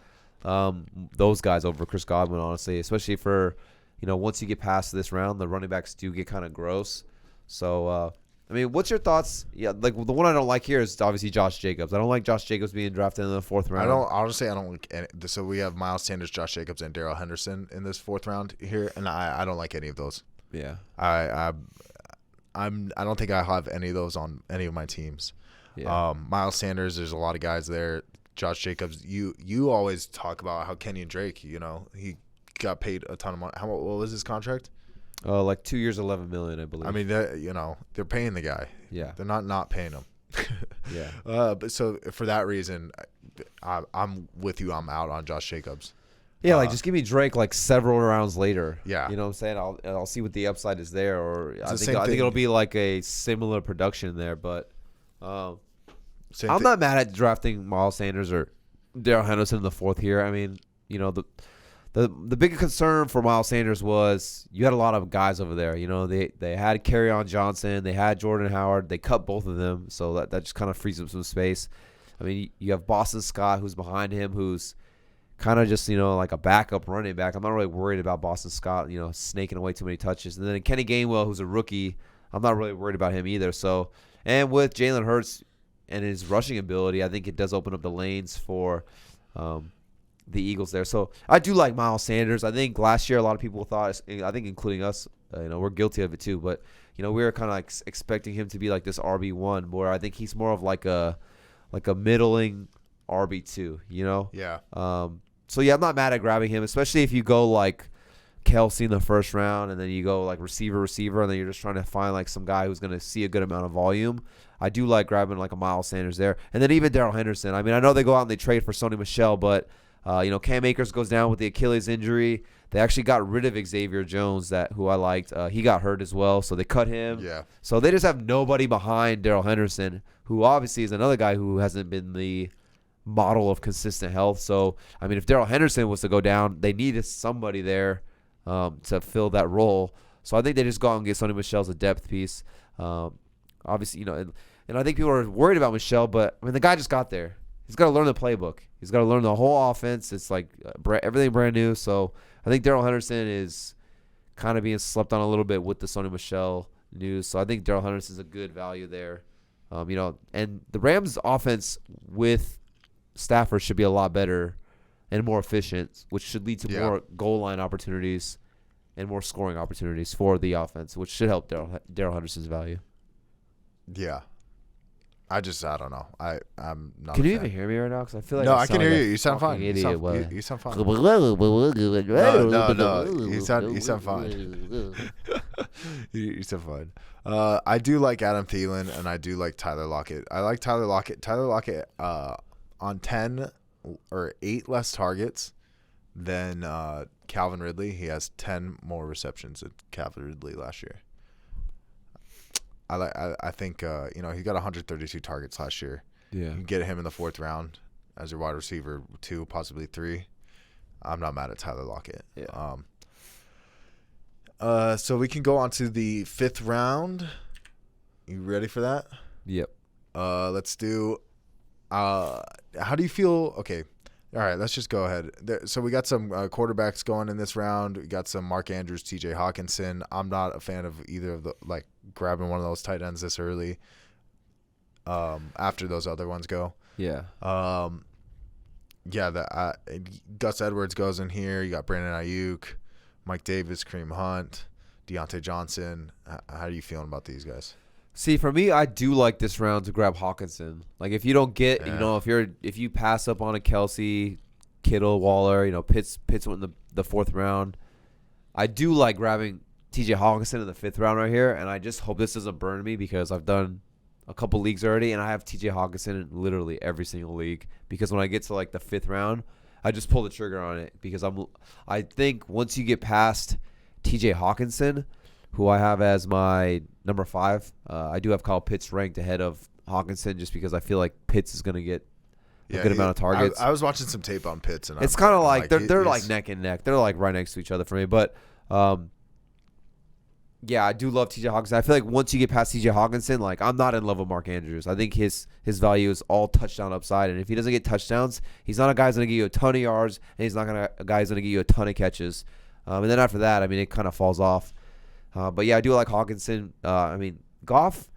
Speaker 2: those guys over Chris Godwin, honestly, especially for once you get past this round, the running backs do get kind of gross. So. I mean, what's your thoughts? Yeah, like the one I don't like here is obviously Josh Jacobs. I don't like Josh Jacobs being drafted in the 4th round.
Speaker 1: I don't like any. So we have Miles Sanders, Josh Jacobs, and Darrell Henderson in this 4th round here, and I don't like any of those.
Speaker 2: Yeah.
Speaker 1: I don't think I have any of those on any of my teams. Yeah. Miles Sanders, there's a lot of guys there. Josh Jacobs, you always talk about how Kenyon Drake, he got paid a ton of money. What was his contract?
Speaker 2: Like 2 years, $11 million, I believe.
Speaker 1: I mean, they're paying the guy.
Speaker 2: Yeah,
Speaker 1: they're not paying him.
Speaker 2: Yeah.
Speaker 1: But so for that reason, I'm with you. I'm out on Josh Jacobs.
Speaker 2: Yeah, just give me Drake like several rounds later.
Speaker 1: Yeah,
Speaker 2: you know what I'm saying. I'll see what the upside is there, or I think it'll be like a similar production there. But I'm not mad at drafting Miles Sanders or Darrell Henderson in the 4th here. I mean, The big concern for Miles Sanders was you had a lot of guys over there. They had Kerryon Johnson, they had Jordan Howard, they cut both of them, so that just kind of frees up some space. I mean, you have Boston Scott who's behind him, who's kind of just like a backup running back. I'm not really worried about Boston Scott, snaking away too many touches. And then Kenny Gainwell, who's a rookie, I'm not really worried about him either. So, and with Jalen Hurts and his rushing ability, I think it does open up the lanes for the Eagles there. So I do like Miles Sanders. I think last year a lot of people thought, I think including us, we're guilty of it too, but we were kind of like expecting him to be like this RB1, where I think he's more of like a middling RB2,
Speaker 1: Yeah.
Speaker 2: So yeah, I'm not mad at grabbing him, especially if you go like Kelsey in the 1st round and then you go like receiver, and then you're just trying to find like some guy who's going to see a good amount of volume. I do like grabbing like a Miles Sanders there. And then even Darrell Henderson. I mean, I know they go out and they trade for Sony Michel, but Cam Akers goes down with the Achilles injury. They actually got rid of Xavier Jones, who I liked. He got hurt as well, so they cut him.
Speaker 1: Yeah.
Speaker 2: So they just have nobody behind Darrell Henderson, who obviously is another guy who hasn't been the model of consistent health. So, I mean, if Darrell Henderson was to go down, they needed somebody there to fill that role. So I think they just go out and get Sony Michel as a depth piece. Obviously, and I think people are worried about Michel, but I mean, the guy just got there. He's got to learn the playbook. He's got to learn the whole offense. It's like everything brand new. So I think Darrell Henderson is kind of being slept on a little bit with the Sony Michel news. So I think Darrell Henderson is a good value there And the Rams' offense with Stafford should be a lot better and more efficient, which should lead to more goal line opportunities and more scoring opportunities for the offense, which should help Darrell Henderson's value.
Speaker 1: Yeah. I don't know. I'm not.
Speaker 2: Can you even hear me right now? Because I feel like
Speaker 1: I can hear you. You sound fine. You sound fine. No. You sound fine. You sound fine. I do like Adam Thielen, and I do like Tyler Lockett. I like Tyler Lockett. Tyler Lockett on 10 or 8 less targets than Calvin Ridley. He has 10 more receptions than Calvin Ridley last year. I think he got 132 targets last year.
Speaker 2: Yeah.
Speaker 1: You can get him in the 4th round as your wide receiver 2, possibly 3. I'm not mad at Tyler Lockett.
Speaker 2: Yeah.
Speaker 1: So we can go on to the 5th round. You ready for that?
Speaker 2: Yep.
Speaker 1: Let's do. How do you feel? Okay. All right. Let's just go ahead. So we got some quarterbacks going in this round. We got some Mark Andrews, T.J. Hawkinson. I'm not a fan of either of the grabbing one of those tight ends this early. After those other ones go.
Speaker 2: Yeah.
Speaker 1: Gus Edwards goes in here. You got Brandon Ayuk, Mike Davis, Kareem Hunt, Deontay Johnson. How are you feeling about these guys?
Speaker 2: See, for me, I do like this round to grab Hawkinson. Like, if you don't get, if you pass up on a Kelsey, Kittle, Waller, Pitts went in the 4th round. I do like grabbing T.J. Hawkinson in the 5th round right here, and I just hope this doesn't burn me because I've done a couple leagues already, and I have T.J. Hawkinson in literally every single league because when I get to the 5th round, I just pull the trigger on it because I think once you get past T.J. Hawkinson, who I have as my number 5, I do have Kyle Pitts ranked ahead of Hawkinson just because I feel like Pitts is going to a good amount of targets.
Speaker 1: I was watching some tape on Pitts, and
Speaker 2: it's kind of like they're like neck and neck. They're like right next to each other for me. But I do love T.J. Hawkinson. I feel like once you get past T.J. Hawkinson, I'm not in love with Mark Andrews. I think his value is all touchdown upside, and if he doesn't get touchdowns, he's not a guy who's going to give you a ton of yards, and he's not a guy who's going to give you a ton of catches. And then after that, it kind of falls off. But I do like Hawkinson. Goff,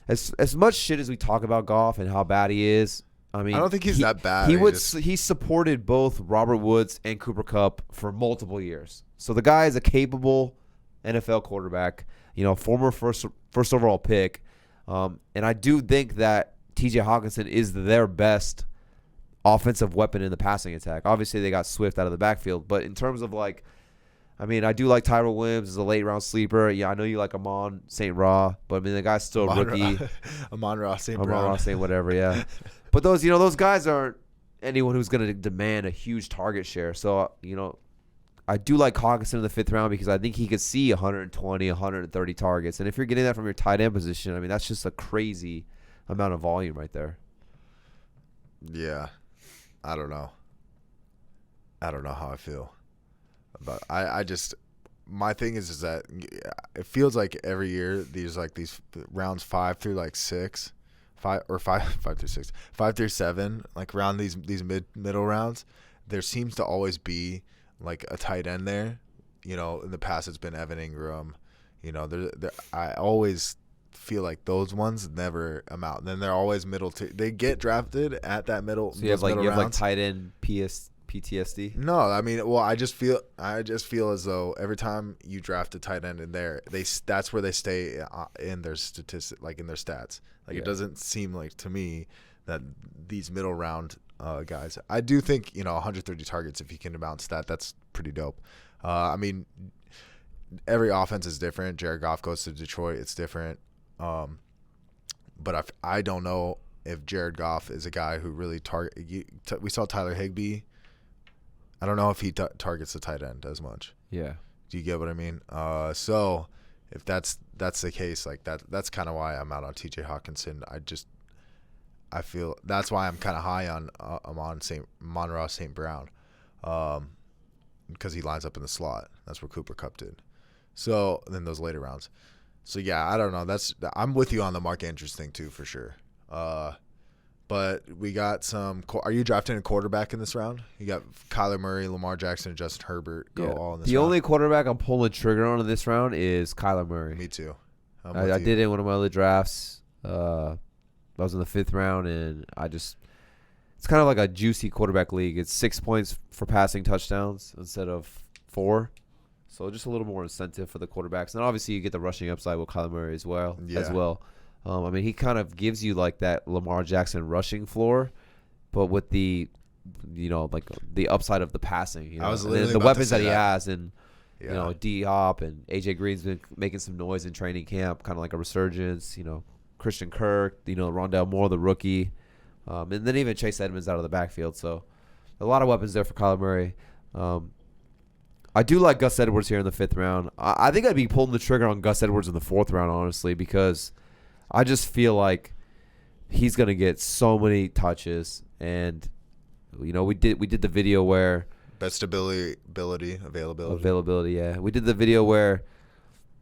Speaker 2: as much shit as we talk about Goff and how bad he is, I don't think he's that bad. He supported both Robert Woods and Cooper Kupp for multiple years. So the guy is a capable NFL quarterback, former first overall pick. And I do think that T.J. Hawkinson is their best offensive weapon in the passing attack. Obviously, they got Swift out of the backfield. But in terms of I do like Tyrell Williams as a late-round sleeper. Yeah, I know you like Amon St. Ra, but, the guy's still a rookie.
Speaker 1: Amon-Ra St. Brown.
Speaker 2: Amon-Ra St. whatever, yeah. But those guys aren't anyone who's going to demand a huge target share. So, I do like Hawkinson in the 5th round because I think he could see 120, 130 targets. And if you're getting that from your tight end position, that's just a crazy amount of volume right there.
Speaker 1: Yeah. I don't know how I feel. But I just my thing is that it feels like every year these rounds 5 through 6, 5 through 6, 5 through 7, around these middle rounds, there seems to always be a tight end there. In the past it's been Evan Ingram. I always feel like those ones never amount. And then they're always they get drafted at that middle.
Speaker 2: So you have tight end PTSD?
Speaker 1: No, I just feel as though every time you draft a tight end in there, that's where they stay in their statistics, in their stats. It doesn't seem like to me that these middle round guys. I do think 130 targets, if you can bounce that's pretty dope. Every offense is different. Jared Goff goes to Detroit, it's different. But I don't know if Jared Goff is a guy who really we saw Tyler Higbee. I don't know if he targets the tight end as much.
Speaker 2: Yeah.
Speaker 1: Do you get what I mean? So if that's the case, that's kind of why I'm out on T.J. Hawkinson. I feel that's why I'm kind of high on Amon-Ra St. Brown, because he lines up in the slot. That's where Cooper Kupp did. So then those later rounds. So yeah, I don't know. I'm with you on the Mark Andrews thing too for sure. But we got some. Are you drafting a quarterback in this round? You got Kyler Murray, Lamar Jackson, and Justin Herbert all in this round.
Speaker 2: The only quarterback I'm pulling trigger on in this round is Kyler Murray.
Speaker 1: Me too.
Speaker 2: I did it in one of my other drafts. I was in the 5th round, and it's kind of like a juicy quarterback league. It's 6 points for passing touchdowns instead of 4. So just a little more incentive for the quarterbacks. And obviously you get the rushing upside with Kyler Murray as well. I mean, he kind of gives you like that Lamar Jackson rushing floor, but with the, like the upside of the passing.
Speaker 1: I was
Speaker 2: and
Speaker 1: literally
Speaker 2: the
Speaker 1: about
Speaker 2: weapons
Speaker 1: to say
Speaker 2: that he
Speaker 1: that.
Speaker 2: has, and D-Hop and AJ Green's been making some noise in training camp, kind of like a resurgence. Christian Kirk, Rondell Moore, the rookie, and then even Chase Edmonds out of the backfield. So a lot of weapons there for Kyler Murray. I do like Gus Edwards here in the 5th round. I think I'd be pulling the trigger on Gus Edwards in the 4th round, honestly, because I just feel like he's going to get so many touches. And, we did the video where
Speaker 1: Best availability.
Speaker 2: Yeah. We did the video where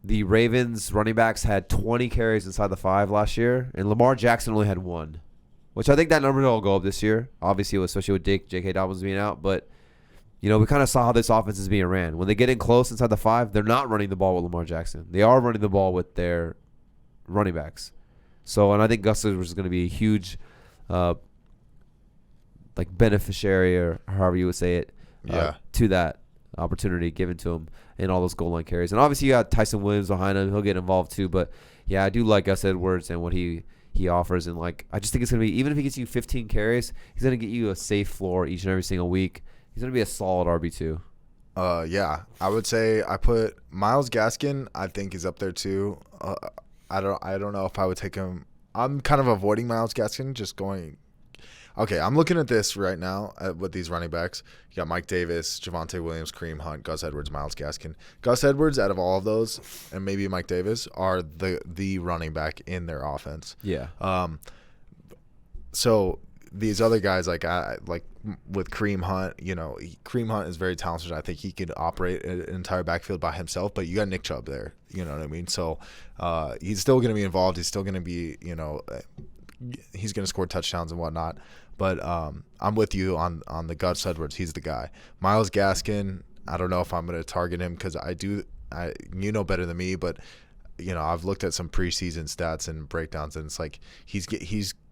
Speaker 2: the Ravens running backs had 20 carries inside the 5 last year, and Lamar Jackson only had 1, which I think that number will go up this year, obviously, especially with J.K. Dobbins being out. But, we kind of saw how this offense is being ran. When they get in close inside the 5, they're not running the ball with Lamar Jackson. They are running the ball with their running backs. So, and I think Gus Edwards is going to be a huge beneficiary, or however you would say it, to that opportunity given to him in all those goal line carries. And obviously you got Tyson Williams behind him. He'll get involved too. But, yeah, I do like Gus Edwards and what he offers. And, I just think it's going to be, even if he gets you 15 carries, he's going to get you a safe floor each and every single week. He's going to be a solid RB2.
Speaker 1: Yeah, I would say I put Myles Gaskin. I think is up there too. I don't know if I would take him. I'm kind of avoiding Myles Gaskin, just going. Okay, I'm looking at this right now with these running backs. You got Mike Davis, Javonte Williams, Kareem Hunt, Gus Edwards, Myles Gaskin. Gus Edwards, out of all of those, and maybe Mike Davis, are the running back in their offense.
Speaker 2: Yeah.
Speaker 1: So these other guys, like with Kareem Hunt, Kareem Hunt is very talented. I think he could operate an entire backfield by himself, but you got Nick Chubb there. You know what I mean? So he's still going to be involved. He's still going to be, he's going to score touchdowns and whatnot. But I'm with you on the Gus Edwards. He's the guy. Myles Gaskin, I don't know if I'm going to target him because you know better than me, but I've looked at some preseason stats and breakdowns, and it's like he's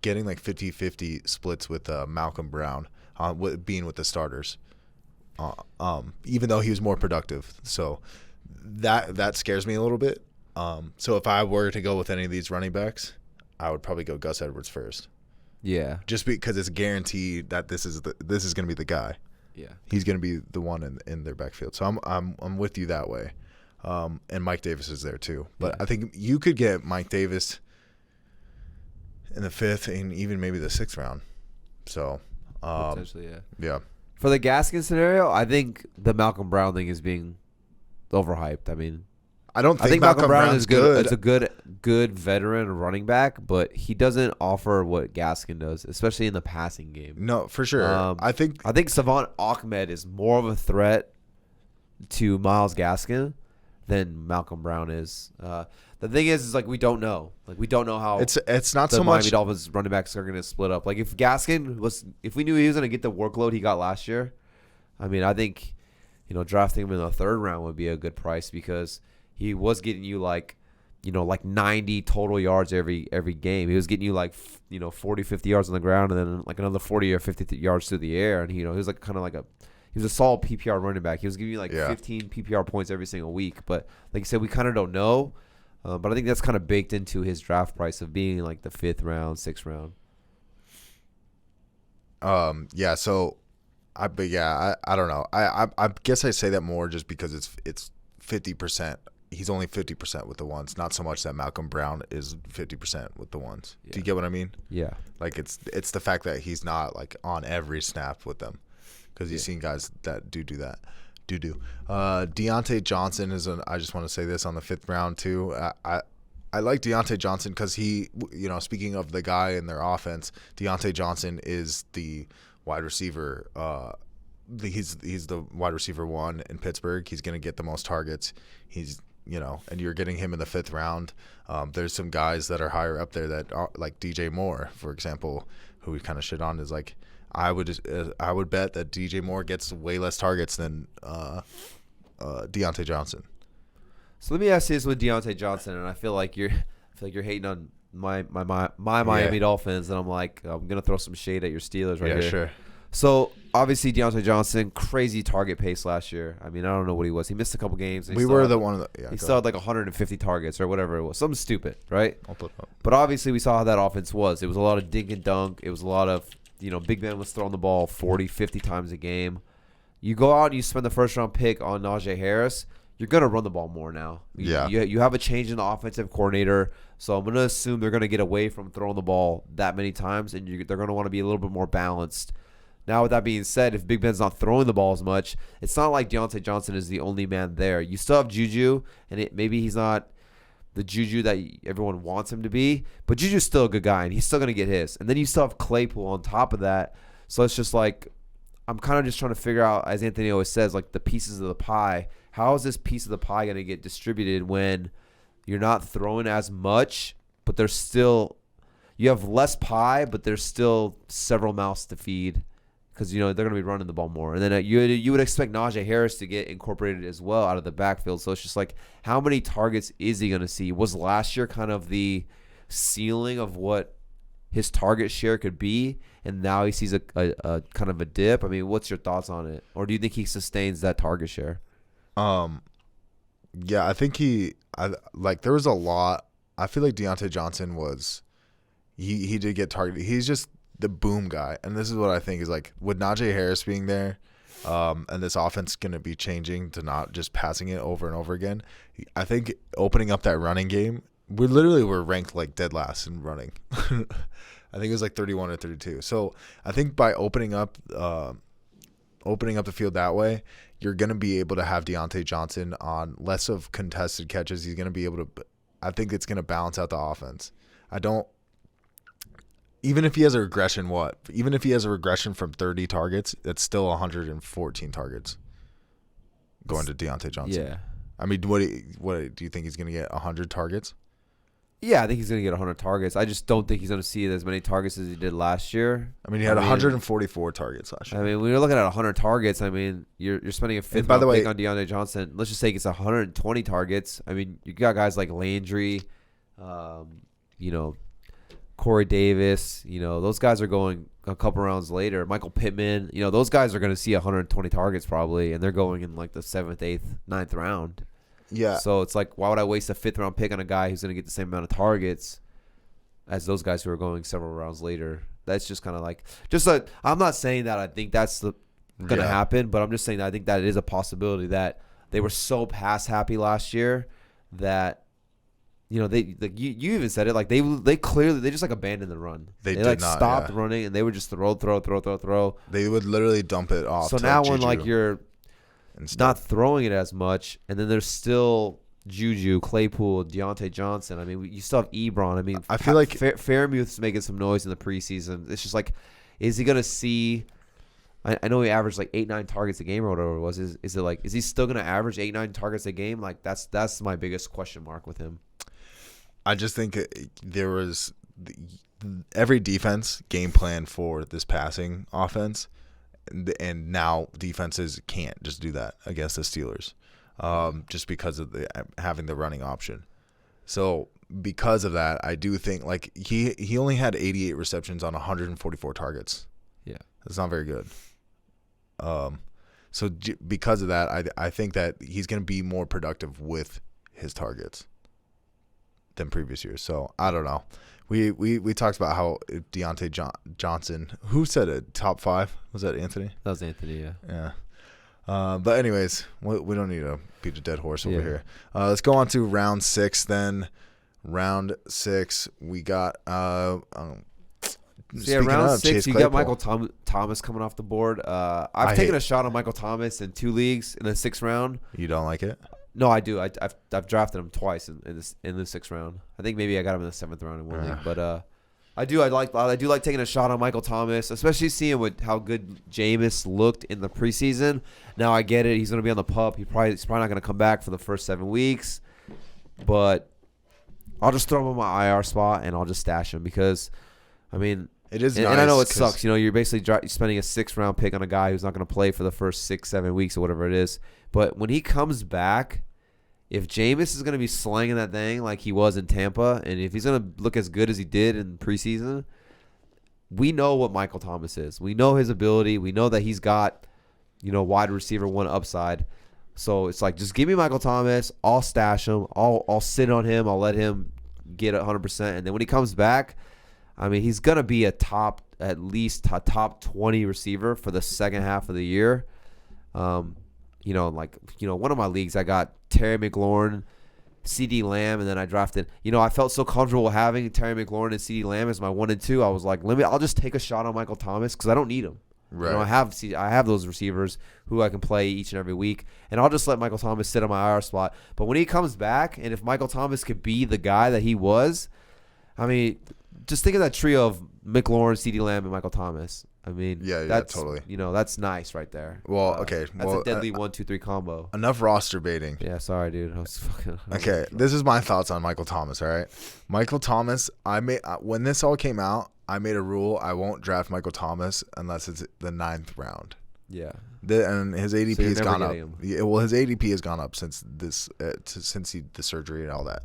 Speaker 1: getting like 50-50 splits with Malcolm Brown being with the starters, even though he was more productive. So that scares me a little bit. So if I were to go with any of these running backs, I would probably go Gus Edwards first.
Speaker 2: Yeah,
Speaker 1: just because it's guaranteed that this is going to be the guy.
Speaker 2: Yeah,
Speaker 1: he's going to be the one in their backfield. So I'm with you that way. And Mike Davis is there too. But I think you could get Mike Davis in the 5th and even maybe the 6th round. So
Speaker 2: potentially,
Speaker 1: yeah.
Speaker 2: For the Gaskin scenario, I think the Malcolm Brown thing is being overhyped. I mean,
Speaker 1: I think Malcolm Brown is good.
Speaker 2: It's a good veteran running back, but he doesn't offer what Gaskin does, especially in the passing game.
Speaker 1: No, for sure. I think
Speaker 2: Savant Ahmed is more of a threat to Myles Gaskin than Malcolm Brown is. The thing is we don't know. We don't know how
Speaker 1: it's not
Speaker 2: the
Speaker 1: so
Speaker 2: Miami
Speaker 1: much
Speaker 2: Dolphins running backs are going to split up. If we knew he was going to get the workload he got last year, I mean, I think drafting him in the 3rd round would be a good price because he was getting you 90 total yards every game. He was getting you 40, 50 yards on the ground and then another 40 or 50 yards through the air. And he was he was a solid PPR running back. He was giving you 15 PPR points every single week. But like you said, we kind of don't know. But I think that's kind of baked into his draft price of being the 5th round, 6th round.
Speaker 1: Yeah. So, I don't know. I guess I say that more just because it's 50%. He's only 50% with the ones. Not so much that Malcolm Brown is 50% with the ones. Yeah. Do you get what I mean?
Speaker 2: Yeah.
Speaker 1: It's the fact that he's not on every snap with them. Because you've seen guys that do that. Deontay Johnson I just want to say this on the 5th round too. I like Deontay Johnson because he, speaking of the guy in their offense, Deontay Johnson is the wide receiver. He's the wide receiver 1 in Pittsburgh. He's going to get the most targets. He's, and you're getting him in the 5th round. There's some guys that are higher up there that are like DJ Moore, for example, who we kind of shit on is I would bet that DJ Moore gets way less targets than Deontay Johnson.
Speaker 2: So let me ask you this with Deontay Johnson, and I feel like you're hating on my Miami Dolphins, and I'm like, I'm gonna throw some shade at your Steelers right here.
Speaker 1: Yeah, sure.
Speaker 2: So obviously Deontay Johnson, crazy target pace last year. I mean, I don't know what he was. He missed a couple games.
Speaker 1: We were the one of the. Yeah,
Speaker 2: he still had like 150 targets or whatever it was, something stupid, right?
Speaker 1: I'll put it up.
Speaker 2: But obviously we saw how that offense was. It was a lot of dink and dunk. It was a lot of Big Ben was throwing the ball 40, 50 times a game. You go out and you spend the first round pick on Najee Harris. You're going to run the ball more now. You have a change in the offensive coordinator, so I'm going to assume they're going to get away from throwing the ball that many times, and they're going to want to be a little bit more balanced. Now, with that being said, if Big Ben's not throwing the ball as much, it's not like Deontay Johnson is the only man there. You still have Juju, and maybe he's not the Juju that everyone wants him to be, but Juju's still a good guy, and he's still going to get his. And then you still have Claypool on top of that, so it's just like I'm kind of just trying to figure out, as Anthony always says, like the pieces of the pie. How is this piece of the pie going to get distributed when you're not throwing as much, but there's still – you have less pie, but there's still several mouths to feed because, they're going to be running the ball more. And then you would expect Najee Harris to get incorporated as well out of the backfield. So it's just like, how many targets is he going to see? Was last year kind of the ceiling of what his target share could be, and now he sees a kind of a dip? I mean, what's your thoughts on it? Or do you think he sustains that target share?
Speaker 1: Yeah, I think there was a lot. I feel like Deontay Johnson he did get targeted. He's just the boom guy. And this is what I think is like, with Najee Harris being there, and this offense going to be changing to not just passing it over and over again. I think opening up that running game, we literally were ranked like dead last in running. I think it was like 31 or 32. So I think by opening up the field that way, you're going to be able to have Deontay Johnson on less of contested catches. He's going to be able to – I think it's going to balance out the offense. Even if he has a regression, Even if he has a regression from 30 targets, that's still 114 targets going to Deontay Johnson.
Speaker 2: Yeah.
Speaker 1: I mean, what do you think he's going to get, 100 targets?
Speaker 2: Yeah, I think he's going to get 100 targets. I just don't think he's going to see as many targets as he did last year.
Speaker 1: I mean, he had 144 targets last year.
Speaker 2: I mean, when you're looking at 100 targets, I mean, you're spending a fifth round pick on Deontay Johnson. Let's just say it's 120 targets. I mean, you got guys like Landry, Corey Davis. Those guys are going a couple rounds later. Michael Pittman. Those guys are going to see 120 targets probably, and they're going in like the 7th, 8th, 9th round.
Speaker 1: Yeah.
Speaker 2: So it's like, why would I waste a 5th round pick on a guy who's going to get the same amount of targets as those guys who are going several rounds later? That's just kind of like, I'm not saying that I think that's going to happen, but I'm just saying that I think that it is a possibility that they were so pass happy last year that, they like you even said it, like they clearly just like abandoned the run. They did like not, stopped running, and they would just throw.
Speaker 1: They would literally dump it off.
Speaker 2: So now when like you're not throwing it as much, and then there's still Juju, Claypool, Deontay Johnson. I mean, you still have Ebron. I mean,
Speaker 1: I feel like
Speaker 2: Fairmouth's making some noise in the preseason. It's just like, is he gonna see? I know he averaged like 8-9 targets a game or whatever it was. Is it like, is he still gonna average 8-9 targets a game? Like that's my biggest question mark with him.
Speaker 1: I just think there was every defense game plan for this passing offense. And now defenses can't just do that against the Steelers, just because of having the running option. So because of that, I do think like he only had 88 receptions on 144 targets.
Speaker 2: Yeah,
Speaker 1: that's not very good. So because of that, I think that he's going to be more productive with his targets than previous years. So I don't know. We talked about how Deontay Johnson, who said it, top 5? Was that Anthony?
Speaker 2: That was Anthony, yeah.
Speaker 1: Yeah. But anyways, we don't need to beat a dead horse over here. Let's go on to round 6 then. Round 6, we got round
Speaker 2: 6, you got Michael Thomas coming off the board. I've taken a shot on Michael Thomas in 2 leagues in the 6th round.
Speaker 1: You don't like it?
Speaker 2: No, I do. I've drafted him twice in the 6th round. I think maybe I got him in the 7th round in one league, but I do like taking a shot on Michael Thomas, especially seeing how good Jameis looked in the preseason. Now I get it; he's going to be on the pup. He's probably not going to come back for the first 7 weeks, but I'll just throw him in my IR spot and I'll just stash him because, I mean,
Speaker 1: it is.
Speaker 2: And I know it sucks. You're basically spending a 6th round pick on a guy who's not going to play for the first 6-7 weeks or whatever it is. But when he comes back, if Jameis is going to be slanging that thing like he was in Tampa, and if he's going to look as good as he did in preseason, we know what Michael Thomas is. We know his ability. We know that he's got, wide receiver one upside. So it's like, just give me Michael Thomas. I'll stash him. I'll sit on him. I'll let him get 100%. And then when he comes back, I mean, he's going to be at least a top 20 receiver for the second half of the year. One of my leagues, I got Terry McLaurin, Cedee Lamb, and then I drafted. I felt so comfortable having Terry McLaurin and Cedee Lamb as my 1 and 2. I was like, I'll just take a shot on Michael Thomas because I don't need him.
Speaker 1: Right.
Speaker 2: I have those receivers who I can play each and every week, and I'll just let Michael Thomas sit on my IR spot. But when he comes back, and if Michael Thomas could be the guy that he was, I mean, just think of that trio of McLaurin, Cedee Lamb, and Michael Thomas. I mean, that's
Speaker 1: totally.
Speaker 2: That's nice right there.
Speaker 1: Well, okay.
Speaker 2: That's a deadly 1-2-3 combo.
Speaker 1: Enough roster baiting.
Speaker 2: Yeah, sorry, dude.
Speaker 1: Okay, this is my thoughts on Michael Thomas, all right? Michael Thomas, when this all came out, I made a rule I won't draft Michael Thomas unless it's the 9th round.
Speaker 2: Yeah.
Speaker 1: And his ADP has gone up.
Speaker 2: Him.
Speaker 1: Yeah, well, his ADP has gone up since the surgery and all that.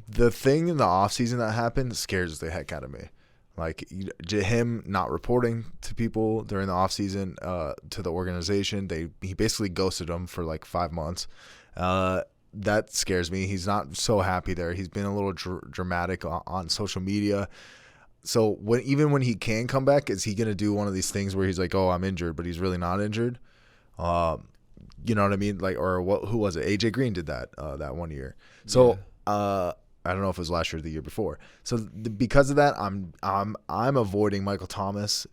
Speaker 1: The thing in the offseason that happened scares the heck out of me. Like him not reporting to people during the offseason, to the organization. He basically ghosted them for like 5 months. That scares me. He's not so happy there. He's been a little dramatic on social media. So even when he can come back, is he going to do one of these things where he's like, "Oh, I'm injured," but he's really not injured? You know what I mean? Like, or who was it? AJ Green did that 1 year. So I don't know if it was last year or the year before. So because of that, I'm avoiding Michael Thomas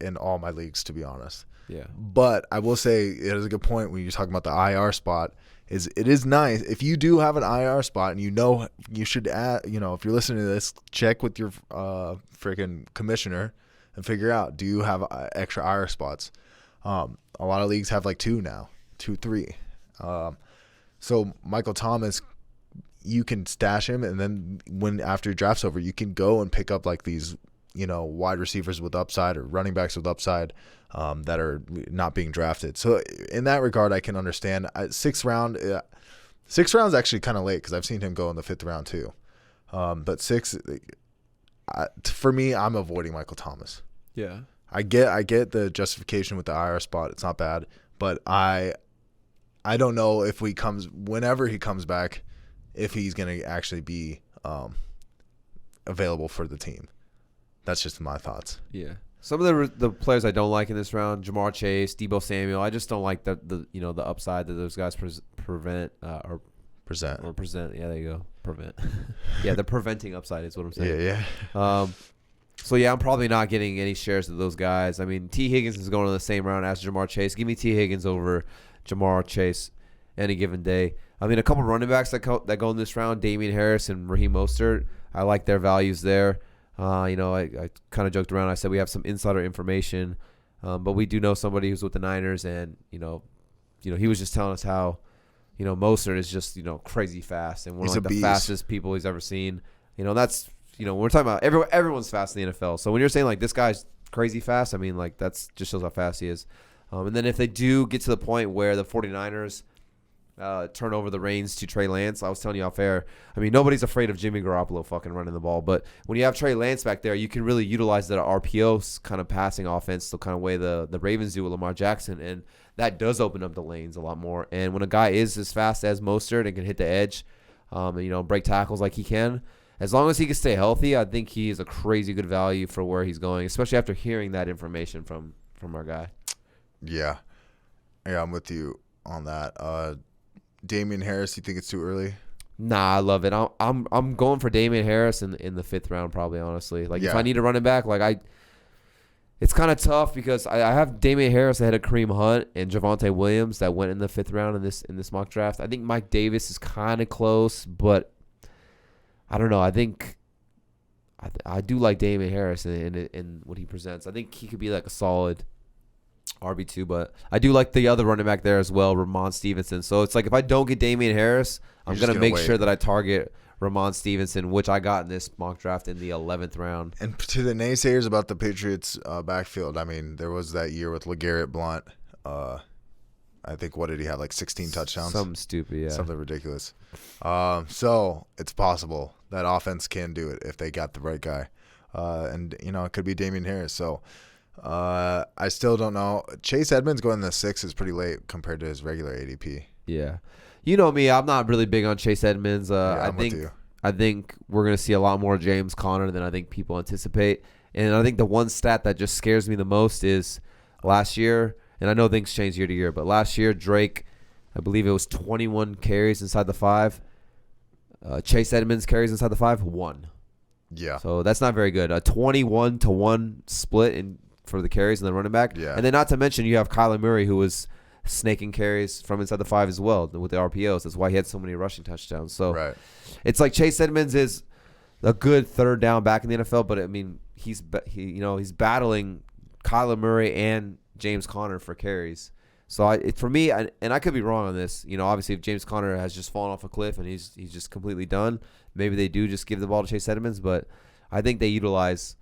Speaker 1: in all my leagues, to be honest.
Speaker 2: Yeah. But
Speaker 1: I will say it is a good point when you're talking about the IR spot. It is nice if you do have an IR spot, and you should add, if you're listening to this, check with your freaking commissioner and figure out, do you have extra IR spots? A lot of leagues have like 2 now, 2, 3. So Michael Thomas, you can stash him, and then after your draft's over, you can go and pick up like these, wide receivers with upside or running backs with upside that are not being drafted. So in that regard, I can understand. 6th round, 6th round is actually kind of late because I've seen him go in the 5th round too. But 6, for me, I'm avoiding Michael Thomas.
Speaker 2: Yeah,
Speaker 1: I get the justification with the IR spot. It's not bad, but I don't know if whenever he comes back, if he's going to actually be available for the team. That's just my thoughts.
Speaker 2: Yeah. Some of the players I don't like in this round, Jamar Chase, Deebo Samuel, I just don't like the upside that those guys present. Yeah, there you go. Prevent. Yeah, they're preventing upside is what I'm saying.
Speaker 1: Yeah.
Speaker 2: So, yeah, I'm probably not getting any shares of those guys. I mean, T. Higgins is going in the same round as Jamar Chase. Give me T. Higgins over Jamar Chase any given day. I mean, a couple running backs that go in this round, Damian Harris and Raheem Mostert, I like their values there. I kind of joked around. I said we have some insider information, but we do know somebody who's with the Niners, and he was just telling us how, Mostert is just crazy fast and one of the fastest people he's ever seen. That's when we're talking about everyone's fast in the NFL. So when you're saying like this guy's crazy fast, I mean like that's just shows how fast he is. And then if they do get to the point where the 49ers turn over the reins to Trey Lance, I was telling you off air, I mean, nobody's afraid of Jimmy Garoppolo fucking running the ball, but when you have Trey Lance back there, you can really utilize that RPO kind of passing offense the kind of way the Ravens do with Lamar Jackson, and that does open up the lanes a lot more. And when a guy is as fast as Mostert and can hit the edge, and break tackles like he can, as long as he can stay healthy, I think he is a crazy good value for where he's going, especially after hearing that information from our guy.
Speaker 1: Yeah, I'm with you on that. Damian Harris, you think it's too early?
Speaker 2: Nah, I love it. I'm going for Damian Harris in the 5th round, probably, honestly. Like, if I need a running back, it's kind of tough because I have Damian Harris ahead of Kareem Hunt and Javonte Williams that went in the 5th round in this mock draft. I think Mike Davis is kind of close, but I don't know. I think I do like Damian Harris in what he presents. I think he could be like a solid RB2, but I do like the other running back there as well, Ramon Stevenson. So it's like if I don't get Damian Harris, I'm going to make sure that I target Ramon Stevenson, which I got in this mock draft in the 11th round.
Speaker 1: And to the naysayers about the Patriots backfield, I mean, there was that year with LeGarrette Blount. I think, what did he have, like 16 touchdowns?
Speaker 2: Something stupid, yeah.
Speaker 1: Something ridiculous. So it's possible that offense can do it if they got the right guy. And, it could be Damian Harris. So I still don't know. Chase Edmonds going in the 6 is pretty late compared to his regular ADP.
Speaker 2: Yeah. You know me, I'm not really big on Chase Edmonds.
Speaker 1: I'm with you.
Speaker 2: I think we're going to see a lot more James Conner than I think people anticipate. And I think the one stat that just scares me the most is last year, and I know things change year to year, but last year Drake, I believe it was 21 carries inside the 5. Chase Edmonds carries inside the 5, 1.
Speaker 1: Yeah.
Speaker 2: So that's not very good. A 21-1 split for the carries and the running back.
Speaker 1: Yeah.
Speaker 2: And then not to mention you have Kyler Murray, who was snaking carries from inside the 5 as well with the RPOs. That's why he had so many rushing touchdowns. So It's like Chase Edmonds is a good third down back in the NFL, but I mean he's battling Kyler Murray and James Conner for carries. So for me, and I could be wrong on this. Obviously if James Conner has just fallen off a cliff and he's just completely done, maybe they do just give the ball to Chase Edmonds. But I think they utilize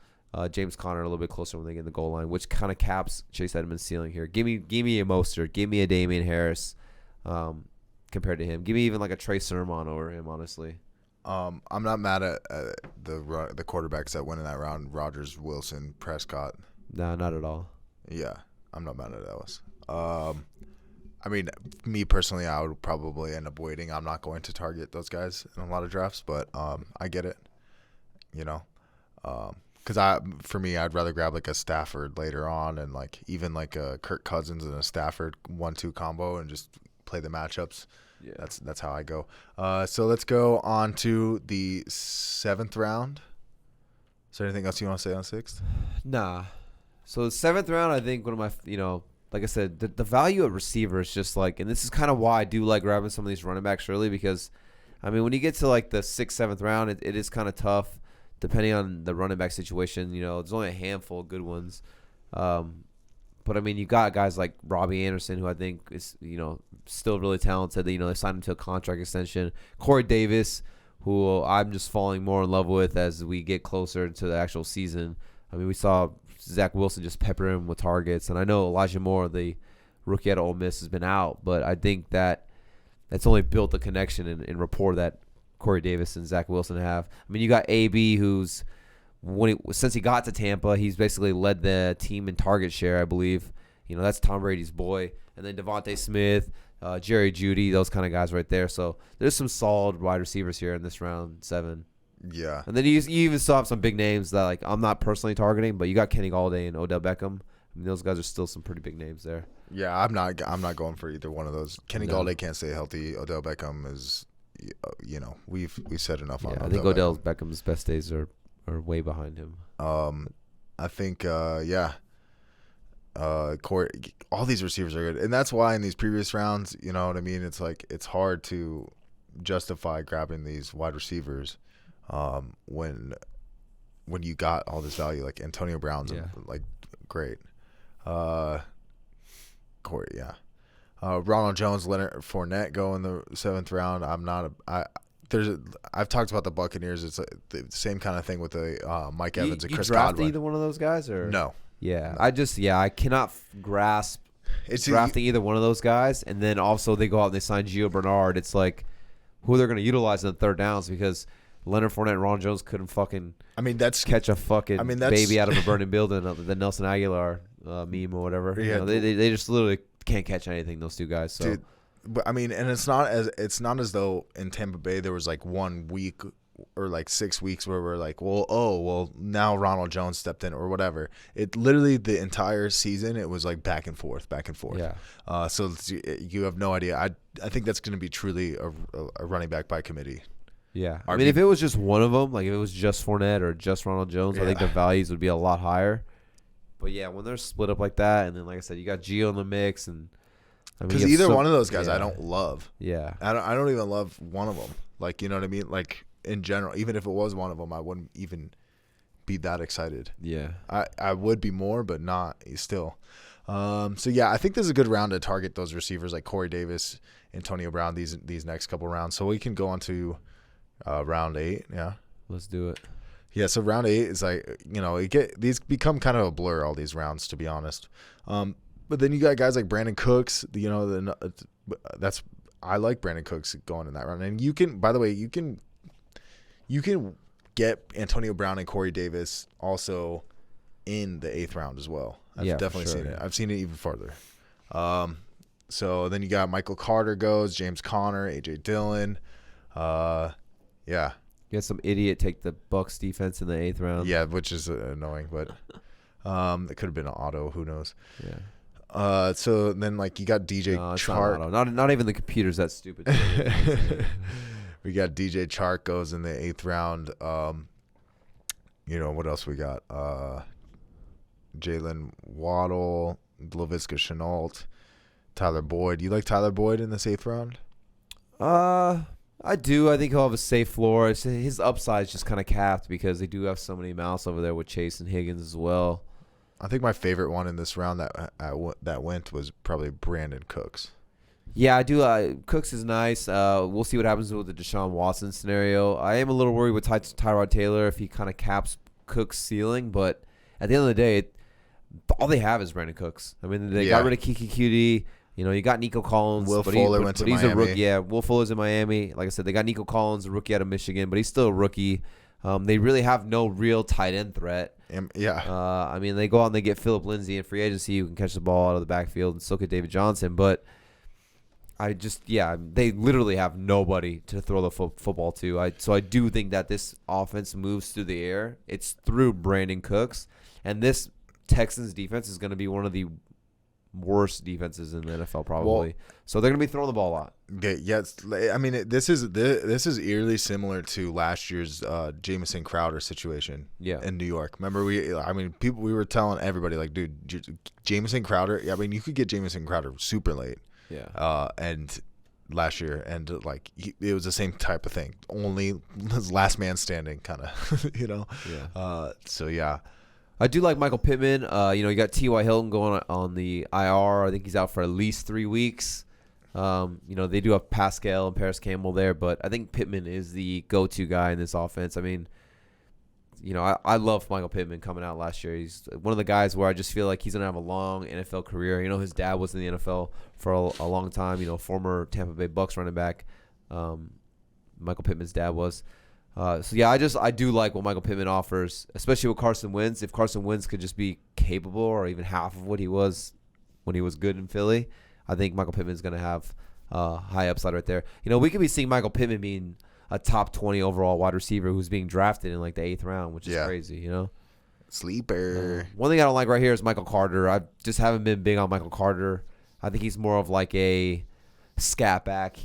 Speaker 2: James Conner a little bit closer when they get in the goal line, which kind of caps Chase Edmonds' ceiling here. Give me a Mostert, give me a Damian Harris compared to him. Give me even like a Trey Sermon over him, honestly.
Speaker 1: I'm not mad at the quarterbacks that went in that round. Rodgers, Wilson, Prescott.
Speaker 2: No, not at all.
Speaker 1: Yeah, I'm not mad at those. I mean, me personally, I would probably end up waiting. I'm not going to target those guys in a lot of drafts, but I get it. Because for me, I'd rather grab like a Stafford later on, and like even like a Kirk Cousins and a Stafford 1-2 combo, and just play the matchups. Yeah, that's how I go. So let's go on to the 7th round. Is there anything else you want to say on 6th?
Speaker 2: Nah. So the 7th round, I think one of my, like I said, the value at receiver is just like, and this is kind of why I do like grabbing some of these running backs early, because, I mean, when you get to like the 6th, 7th round, it is kind of tough depending on the running back situation. There's only a handful of good ones. But, I mean, you got guys like Robbie Anderson, who I think is, still really talented. They signed him to a contract extension. Corey Davis, who I'm just falling more in love with as we get closer to the actual season. I mean, we saw Zach Wilson just pepper him with targets. And I know Elijah Moore, the rookie at Ole Miss, has been out. But I think that's only built the connection and rapport that Corey Davis and Zach Wilson have. I mean, you got AB, who's since he got to Tampa, he's basically led the team in target share, I believe. That's Tom Brady's boy. And then Davante Smith, Jerry Jeudy, those kind of guys right there. So there's some solid wide receivers here in this round 7.
Speaker 1: Yeah.
Speaker 2: And then you even still have some big names that like I'm not personally targeting, but you got Kenny Galladay and Odell Beckham. I mean, those guys are still some pretty big names there.
Speaker 1: Yeah, I'm not going for either one of those. Kenny Galladay can't stay healthy. Odell Beckham is, we've said enough on.
Speaker 2: I think Odell Beckham's best days are way behind him.
Speaker 1: I think Corey, all these receivers are good, and that's why in these previous rounds, you know what I mean. It's like it's hard to justify grabbing these wide receivers when you got all this value. Like Antonio Brown's like great. Corey, Ronald Jones, Leonard Fournette go in the 7th round. I've talked about the Buccaneers. It's the same kind of thing with the Mike Evans and Chris Godwin.
Speaker 2: You draft either one of those guys or
Speaker 1: no?
Speaker 2: Yeah, I cannot grasp drafting either one of those guys. And then also they go out and they sign Gio Bernard. It's like who they're going to utilize in the third downs because Leonard Fournette and Ron Jones couldn't fucking catch a fucking baby out of a burning building. The Nelson Aguilar meme or whatever. Yeah, they just literally can't catch anything. Those two guys. So.
Speaker 1: Dude, but I mean, and it's not as though in Tampa Bay there was like 1 week or like 6 weeks where we're like, well, now Ronald Jones stepped in or whatever. It literally the entire season it was like back and forth. Yeah. So you have no idea. I think that's going to be truly a running back by committee.
Speaker 2: Yeah. I mean, if it was just one of them, like if it was just Fournette or just Ronald Jones, I think the values would be a lot higher. But yeah, when they're split up like that, and then like I said, you got Gio in the mix, and
Speaker 1: because either one of those guys I don't love.
Speaker 2: Yeah.
Speaker 1: I don't even love one of them. Like, you know what I mean? Like in general, even if it was one of them, I wouldn't even be that excited.
Speaker 2: Yeah.
Speaker 1: I would be more, but not still. So yeah, I think this is a good round to target those receivers like Corey Davis, Antonio Brown, these next couple rounds. So we can go on to round 8. Yeah.
Speaker 2: Let's do it.
Speaker 1: Yeah, so round 8 is like, these become kind of a blur, all these rounds, to be honest. But then you got guys like Brandon Cooks. I like Brandon Cooks going in that round. And you can, by the way, you can get Antonio Brown and Corey Davis also in the 8th round as well. I've definitely seen it. I've seen it even farther. So then you got Michael Carter goes, James Conner, A.J. Dillon. Yeah.
Speaker 2: You had some idiot take the Bucs defense in the 8th round.
Speaker 1: Yeah, which is annoying, but it could have been an auto. Who knows?
Speaker 2: Yeah.
Speaker 1: So then like you got DJ Chark.
Speaker 2: Not even the computer's that stupid.
Speaker 1: We got DJ Chark goes in the 8th round. What else we got? Jalen Waddle, Laviska Shenault, Tyler Boyd. You like Tyler Boyd in this 8th round?
Speaker 2: I do. I think he'll have a safe floor. His upside is just kind of capped because they do have so many mouths over there with Chase and Higgins as well.
Speaker 1: I think my favorite one in this round that went was probably Brandon Cooks.
Speaker 2: Yeah, I do. Cooks is nice. We'll see what happens with the Deshaun Watson scenario. I am a little worried with Tyrod Taylor if he kind of caps Cooks' ceiling, but at the end of the day, all they have is Brandon Cooks. I mean, they got rid of Kiki QD. You got Nico Collins.
Speaker 1: Will Fuller went to Miami.
Speaker 2: He's a rookie. Yeah, Will Fuller's in Miami. Like I said, they got Nico Collins, a rookie out of Michigan, but he's still a rookie. They really have no real tight end threat.
Speaker 1: Yeah.
Speaker 2: I mean, they go out and they get Phillip Lindsay in free agency who can catch the ball out of the backfield and still get David Johnson. But they literally have nobody to throw the football to. So I do think that this offense moves through the air. It's through Brandon Cooks. And this Texans defense is going to be one of the worst defenses in the NFL probably. So they're going to be throwing the ball a lot.
Speaker 1: Yes, I mean this is eerily similar to last year's Jamison Crowder situation in New York. Remember we were telling everybody like, dude, Jamison Crowder. I mean, you could get Jamison Crowder super late.
Speaker 2: Yeah.
Speaker 1: And last year, and like it was the same type of thing. Only last man standing, kind of.
Speaker 2: Yeah.
Speaker 1: So yeah.
Speaker 2: I do like Michael Pittman. You got T.Y. Hilton going on the IR. I think he's out for at least 3 weeks. They do have Pascal and Paris Campbell there, but I think Pittman is the go-to guy in this offense. I mean, I love Michael Pittman coming out last year. He's one of the guys where I just feel like he's going to have a long NFL career. His dad was in the NFL for a long time, former Tampa Bay Bucs running back. Michael Pittman's dad was. I do like what Michael Pittman offers, especially with Carson Wentz. If Carson Wentz could just be capable or even half of what he was when he was good in Philly, I think Michael Pittman's going to have high upside right there. We could be seeing Michael Pittman being a top 20 overall wide receiver who's being drafted in like the 8th round, which is crazy,
Speaker 1: Sleeper.
Speaker 2: One thing I don't like right here is Michael Carter. I just haven't been big on Michael Carter. I think he's more of like a scat back.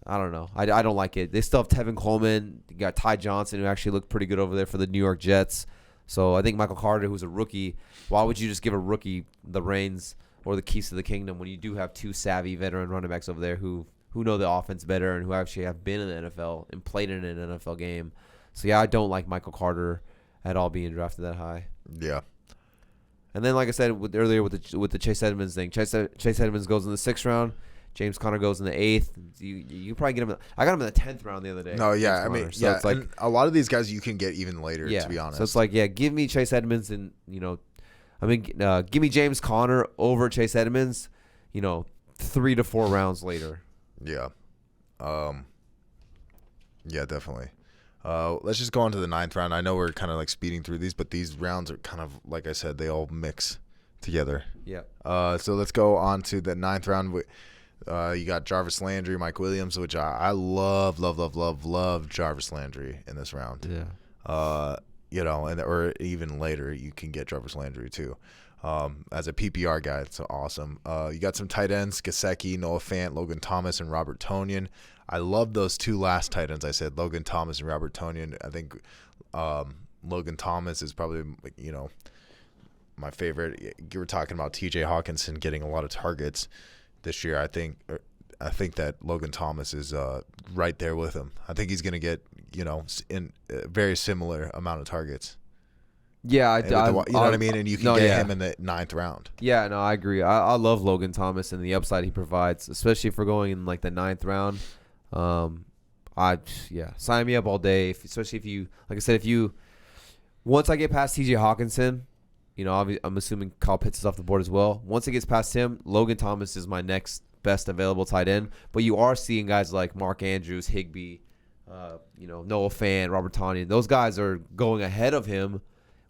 Speaker 2: I don't know. I don't like it. They still have Tevin Coleman. You got Ty Johnson, who actually looked pretty good over there for the New York Jets. So I think Michael Carter, who's a rookie, why would you just give a rookie the reins or the keys to the kingdom when you do have 2 savvy veteran running backs over there who know the offense better and who actually have been in the NFL and played in an NFL game? So, I don't like Michael Carter at all being drafted that high.
Speaker 1: Yeah.
Speaker 2: And then, like I said earlier with the Chase Edmonds thing, Chase Edmonds goes in the 6th round. James Conner goes in the 8th. You probably get him. I got him in the 10th round the other day.
Speaker 1: No, yeah, so it's like, and a lot of these guys you can get even later. To be honest,
Speaker 2: so it's like, give me Chase Edmonds and give me James Conner over Chase Edmonds. 3 to 4 rounds later.
Speaker 1: Yeah, yeah, definitely. Let's just go on to the 9th round. I know we're kind of like speeding through these, but these rounds are kind of, like I said, they all mix together.
Speaker 2: Yeah.
Speaker 1: So let's go on to the 9th round. You got Jarvis Landry, Mike Williams, which I love Jarvis Landry in this round.
Speaker 2: Yeah.
Speaker 1: Or even later you can get Jarvis Landry too. As a PPR guy, it's awesome. You got some tight ends: Gesicki, Noah Fant, Logan Thomas, and Robert Tonyan. I love those 2 last tight ends. I said Logan Thomas and Robert Tonyan. I think Logan Thomas is probably my favorite. You were talking about T.J. Hawkinson getting a lot of targets this year. I think that Logan Thomas is right there with him. I think he's going to get in a very similar amount of targets.
Speaker 2: Yeah,
Speaker 1: you know what I mean? And you can get him in the 9th round.
Speaker 2: Yeah, no, I agree. I love Logan Thomas and the upside he provides, especially if we're going in like the 9th round. Sign me up all day. Especially if you, like I said, once I get past T.J. Hawkinson, I'm assuming Kyle Pitts is off the board as well. Once it gets past him, Logan Thomas is my next best available tight end. But you are seeing guys like Mark Andrews, Higbee, Noah Fant, Robert Tonyan. Those guys are going ahead of him,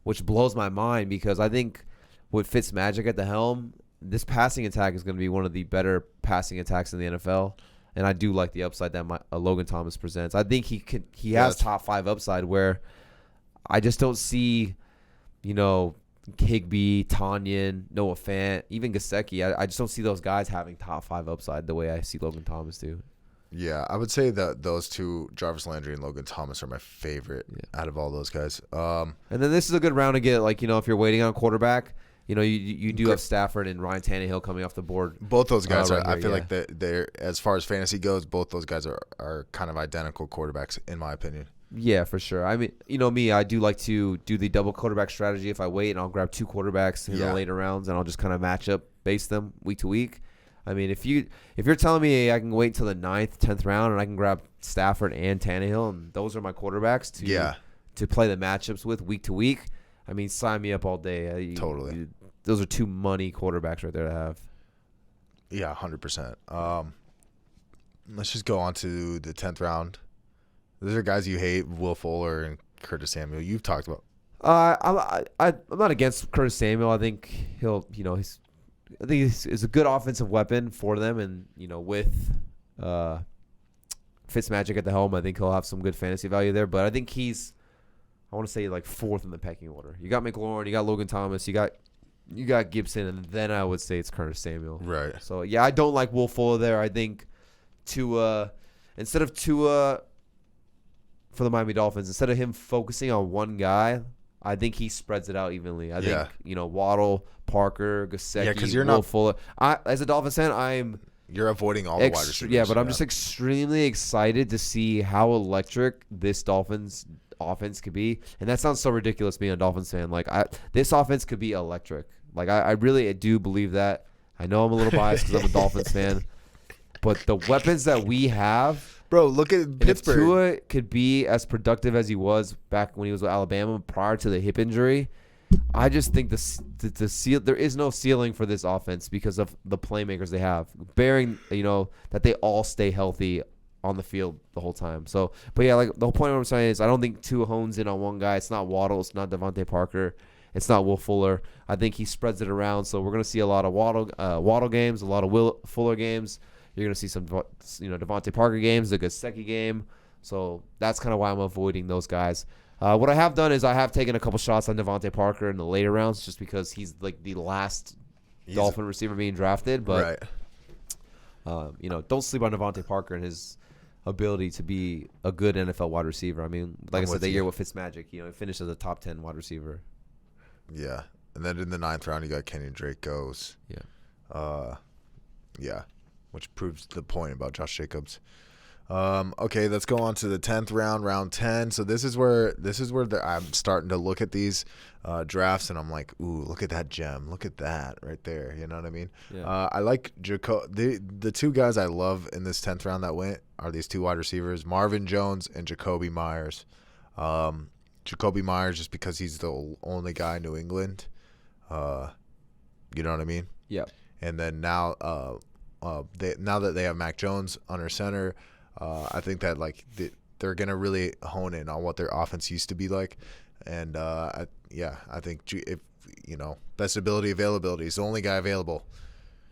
Speaker 2: which blows my mind because I think with Fitzmagic at the helm, this passing attack is going to be one of the better passing attacks in the NFL. And I do like the upside that Logan Thomas presents. I think he has top 5 upside where I just don't see, Higbee, Tonyan, Noah Fant, even Gesicki. I just don't see those guys having top 5 upside the way I see Logan Thomas do.
Speaker 1: Yeah, I would say that those two, Jarvis Landry and Logan Thomas, are my favorite out of all those guys. And
Speaker 2: then this is a good round to get, if you're waiting on a quarterback, you do have Stafford and Ryan Tannehill coming off the board.
Speaker 1: Both those guys I feel like they're, as far as fantasy goes, both those guys are kind of identical quarterbacks, in my opinion.
Speaker 2: Yeah, for sure. I mean, me, I do like to do the double quarterback strategy. If I wait and I'll grab 2 quarterbacks in the later rounds and I'll just kind of match up base them week to week. I mean, if you're telling me I can wait until the 9th, 10th round and I can grab Stafford and Tannehill and those are my quarterbacks to play the matchups with week to week, I mean, sign me up all day.
Speaker 1: Totally.
Speaker 2: Those are 2 money quarterbacks right there to have.
Speaker 1: Yeah, 100%. Let's just go on to the 10th round. Those are guys you hate, Will Fuller and Curtis Samuel. You've talked about.
Speaker 2: I'm not against Curtis Samuel. I think he's a good offensive weapon for them, and with Fitzmagic at the helm, I think he'll have some good fantasy value there. But I think he's, I want to say, 4th in the pecking order. You got McLaurin, you got Logan Thomas, you got Gibson, and then I would say it's Curtis Samuel.
Speaker 1: Right.
Speaker 2: So I don't like Will Fuller there. I think instead of Tua for the Miami Dolphins, instead of him focusing on one guy, I think he spreads it out evenly. I think Waddle, Parker, Gesicki, Will Fuller. As a Dolphins fan,
Speaker 1: you're avoiding all the wide receivers.
Speaker 2: Yeah, but I'm just extremely excited to see how electric this Dolphins offense could be. And that sounds so ridiculous being a Dolphins fan. This offense could be electric. I really do believe that. I know I'm a little biased because I'm a Dolphins fan. But the weapons that we have,
Speaker 1: bro, look at Pittsburgh.
Speaker 2: If Tua could be as productive as he was back when he was with Alabama prior to the hip injury, I just think there is no ceiling for this offense because of the playmakers they have, bearing that they all stay healthy on the field the whole time. So, but yeah, the whole point of what I'm saying is I don't think Tua hones in on one guy. It's not Waddle. It's not Davante Parker. It's not Will Fuller. I think he spreads it around. So we're gonna see a lot of Waddle games, a lot of Will Fuller games. You're going to see some, Davante Parker games, the Gesicki game. So that's kind of why I'm avoiding those guys. What I have done is I have taken a couple shots on Davante Parker in the later rounds just because he's the last Dolphin receiver being drafted. But, don't sleep on Davante Parker and his ability to be a good NFL wide receiver. I mean, like I said, year with Fitzmagic, he finished as a top 10 wide receiver.
Speaker 1: Yeah. And then in the 9th round, you got Kenyon Drake goes.
Speaker 2: Yeah.
Speaker 1: Which proves the point about Josh Jacobs. Okay, let's go on to the 10th round, round 10. So this is where I'm starting to look at these drafts, and I'm like, ooh, look at that gem. Look at that right there. You know what I mean?
Speaker 2: Yeah.
Speaker 1: I like the 2 guys I love in this 10th round that went are these 2 wide receivers, Marvin Jones and Jacoby Myers. Jacoby Myers just because he's the only guy in New England. You know what I mean?
Speaker 2: Yeah.
Speaker 1: And then now now that they have Mac Jones under center, I think that they're gonna really hone in on what their offense used to be like, and I think if best ability availability is the only guy available.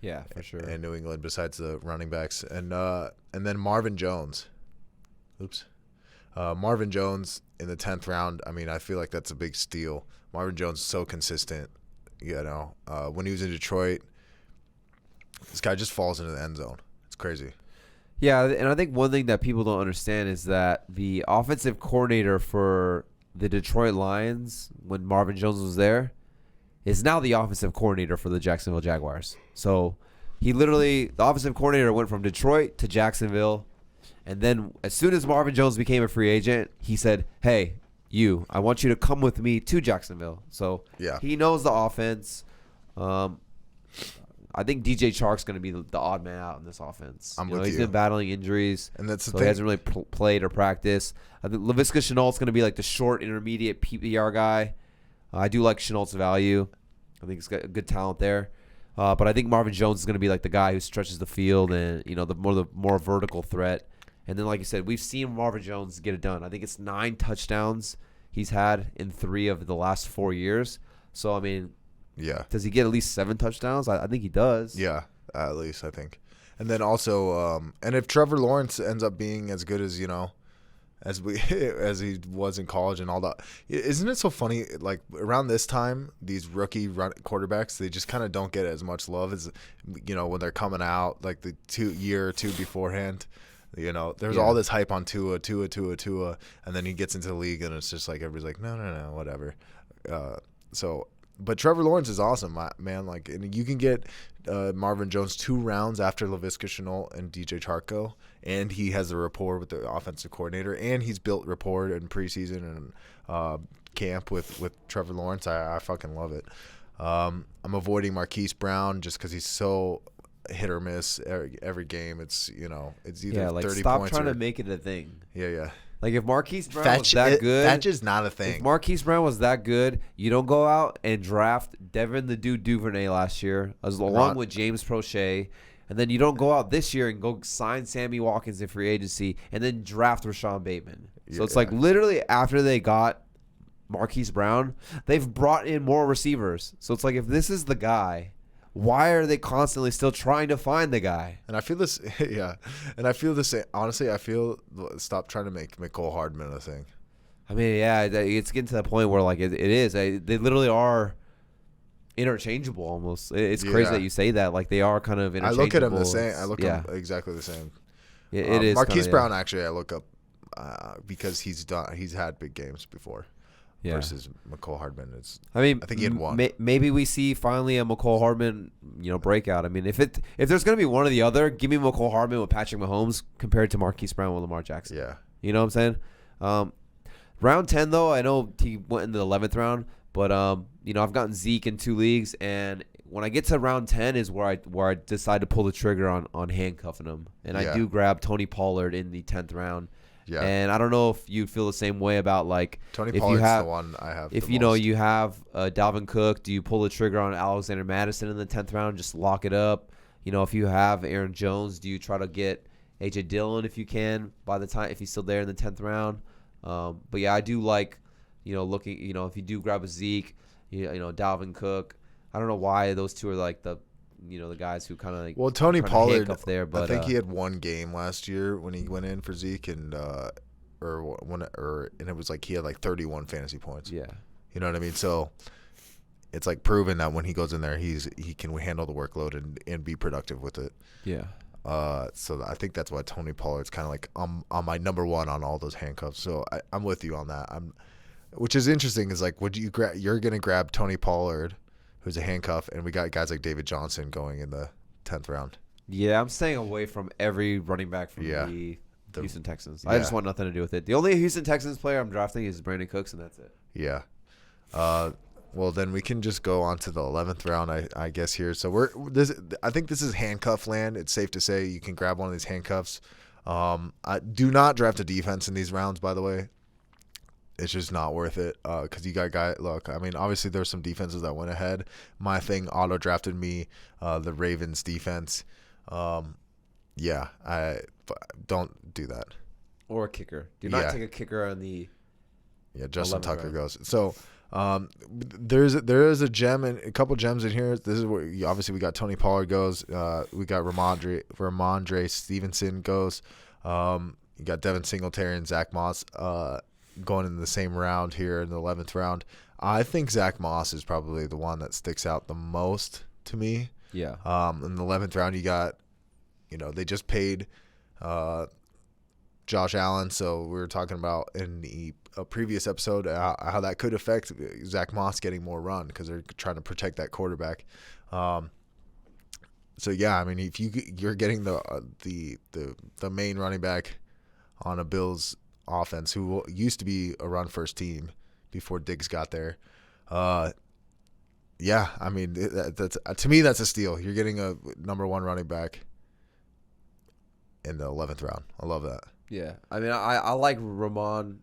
Speaker 2: Yeah, for sure.
Speaker 1: In New England besides the running backs, and then Marvin Jones. Marvin Jones in the 10th round. I mean, I feel like that's a big steal. Marvin Jones is so consistent. When he was in Detroit. This guy just falls into the end zone. It's crazy.
Speaker 2: Yeah, and I think one thing that people don't understand is that the offensive coordinator for the Detroit Lions, when Marvin Jones was there, is now the offensive coordinator for the Jacksonville Jaguars. So the offensive coordinator went from Detroit to Jacksonville, and then as soon as Marvin Jones became a free agent, he said, hey, I want you to come with me to Jacksonville. So he knows the offense. I think DJ Chark's going to be the odd man out in this offense. He's been battling injuries,
Speaker 1: and that's the
Speaker 2: thing. He hasn't really played or practiced. I think Laviska Shenault's going to be the short, intermediate PPR guy. I do like Shenault's value. I think he's got a good talent there. But I think Marvin Jones is going to be like the guy who stretches the field and, the more vertical threat. And then, like you said, we've seen Marvin Jones get it done. I think it's 9 touchdowns he's had in 3 of the last 4 years. So, I mean,
Speaker 1: yeah.
Speaker 2: Does he get at least 7 touchdowns? I think he does.
Speaker 1: Yeah, at least, I think. And then also, and if Trevor Lawrence ends up being as good as, as he was in college and all that, isn't it so funny? Like around this time, these rookie quarterbacks, they just kind of don't get as much love as, when they're coming out, like the year or two beforehand. There's all this hype on Tua, and then he gets into the league and it's just like everybody's like, no, whatever. But Trevor Lawrence is awesome, man. Like, and you can get Marvin Jones 2 rounds after Laviska Shenault and DJ Charko, and he has a rapport with the offensive coordinator, and he's built rapport in preseason and camp with Trevor Lawrence. I fucking love it. I'm avoiding Marquise Brown just because he's so hit or miss every game. It's it's either 30
Speaker 2: stop
Speaker 1: points
Speaker 2: trying
Speaker 1: or,
Speaker 2: to make it a thing.
Speaker 1: Yeah.
Speaker 2: Like if Marquise Brown was that good,
Speaker 1: that's just not a thing.
Speaker 2: If Marquise Brown was that good, you don't go out and draft Devin the Dude Duvernay last year, along with James Prochet, and then you don't go out this year and go sign Sammy Watkins in free agency, and then draft Rashawn Bateman. So it's like literally after they got Marquise Brown, they've brought in more receivers. So it's like if this is the guy, why are they constantly still trying to find the guy?
Speaker 1: And I feel this, yeah. And I feel the same. Honestly, I feel stop trying to make Mecole Hardman a thing.
Speaker 2: I mean, yeah, it's getting to that point where like it is. They literally are interchangeable almost. It's crazy that you say that. Like they are kind of interchangeable.
Speaker 1: I look at them the same. I look at them exactly the same.
Speaker 2: Yeah, it is.
Speaker 1: Marquise Brown actually, I look up because he's had big games before.
Speaker 2: Yeah.
Speaker 1: Versus Mecole Hardman.
Speaker 2: I think
Speaker 1: he had one.
Speaker 2: Maybe we see finally a Mecole Hardman, breakout. I mean, if there's gonna be one or the other, give me Mecole Hardman with Patrick Mahomes compared to Marquise Brown with Lamar Jackson.
Speaker 1: Yeah.
Speaker 2: You know what I'm saying? Round 10 though, I know he went in the 11th round, but I've gotten Zeke in 2 leagues, and when I get to round 10 is where I decide to pull the trigger on handcuffing him, and I do grab Tony Pollard in the 10th round.
Speaker 1: Yeah.
Speaker 2: And I don't know if you feel the same way about like
Speaker 1: Tony Pollard's the one I have.
Speaker 2: If you have Dalvin Cook, do you pull the trigger on Alexander Madison in the 10th round, just lock it up? If you have Aaron Jones, do you try to get AJ Dillon if you can if he's still there in the 10th round? But yeah, I do like looking if you do grab a Zeke, Dalvin Cook. I don't know why those two are like the guys who kind of like.
Speaker 1: Well, Tony Pollard,
Speaker 2: there, but
Speaker 1: I think he had one game last year when he went in for Zeke, and and it was like he had like 31 fantasy points.
Speaker 2: Yeah,
Speaker 1: you know what I mean. So it's like proven that when he goes in there, he can handle the workload and be productive with it.
Speaker 2: Yeah.
Speaker 1: So I think that's why Tony Pollard's kind of like on my number one on all those handcuffs. So I'm with you on that. Which is interesting is like, you're gonna grab Tony Pollard, who's a handcuff, and we got guys like David Johnson going in the 10th round.
Speaker 2: Yeah, I'm staying away from every running back from the Houston Texans. I just want nothing to do with it. The only Houston Texans player I'm drafting is Brandon Cooks, and that's it.
Speaker 1: Yeah. Well, then we can just go on to the 11th round, I guess, here. So I think this is handcuff land. It's safe to say you can grab one of these handcuffs. I do not draft a defense in these rounds, by the way. It's just not worth it because you got look, I mean, obviously there's some defenses that went ahead. My thing auto-drafted me, the Ravens defense. Yeah, I don't do that.
Speaker 2: Or a kicker. Do not take a kicker on the
Speaker 1: Justin Tucker
Speaker 2: round.
Speaker 1: goes. So there is a gem and a couple gems in here. This is where obviously we got Tony Pollard goes. We got Ramondre Stevenson goes. You got Devin Singletary and Zach Moss going in the same round here in the 11th round. I think Zach Moss is probably the one that sticks out the most to me.
Speaker 2: Yeah.
Speaker 1: In the 11th round, you got, they just paid Josh Allen. So we were talking about in a previous episode how that could affect Zach Moss getting more run because they're trying to protect that quarterback. So yeah, I mean, if you're getting the main running back on a Bills offense who used to be a run first team before Diggs got there, yeah, I mean that's to me that's a steal. You're getting a number one running back in the 11th round. I love that.
Speaker 2: Yeah, I mean I like Ramondre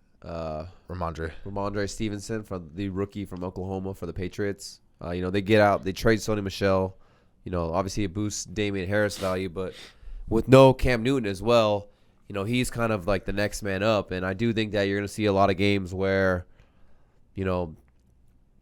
Speaker 1: Stevenson
Speaker 2: Stevenson from the rookie from Oklahoma for the Patriots. They get out, they trade Sony Michel. Obviously it boosts Damian Harris value, but with no Cam Newton as well, he's kind of like the next man up. And I do think that you're going to see a lot of games where,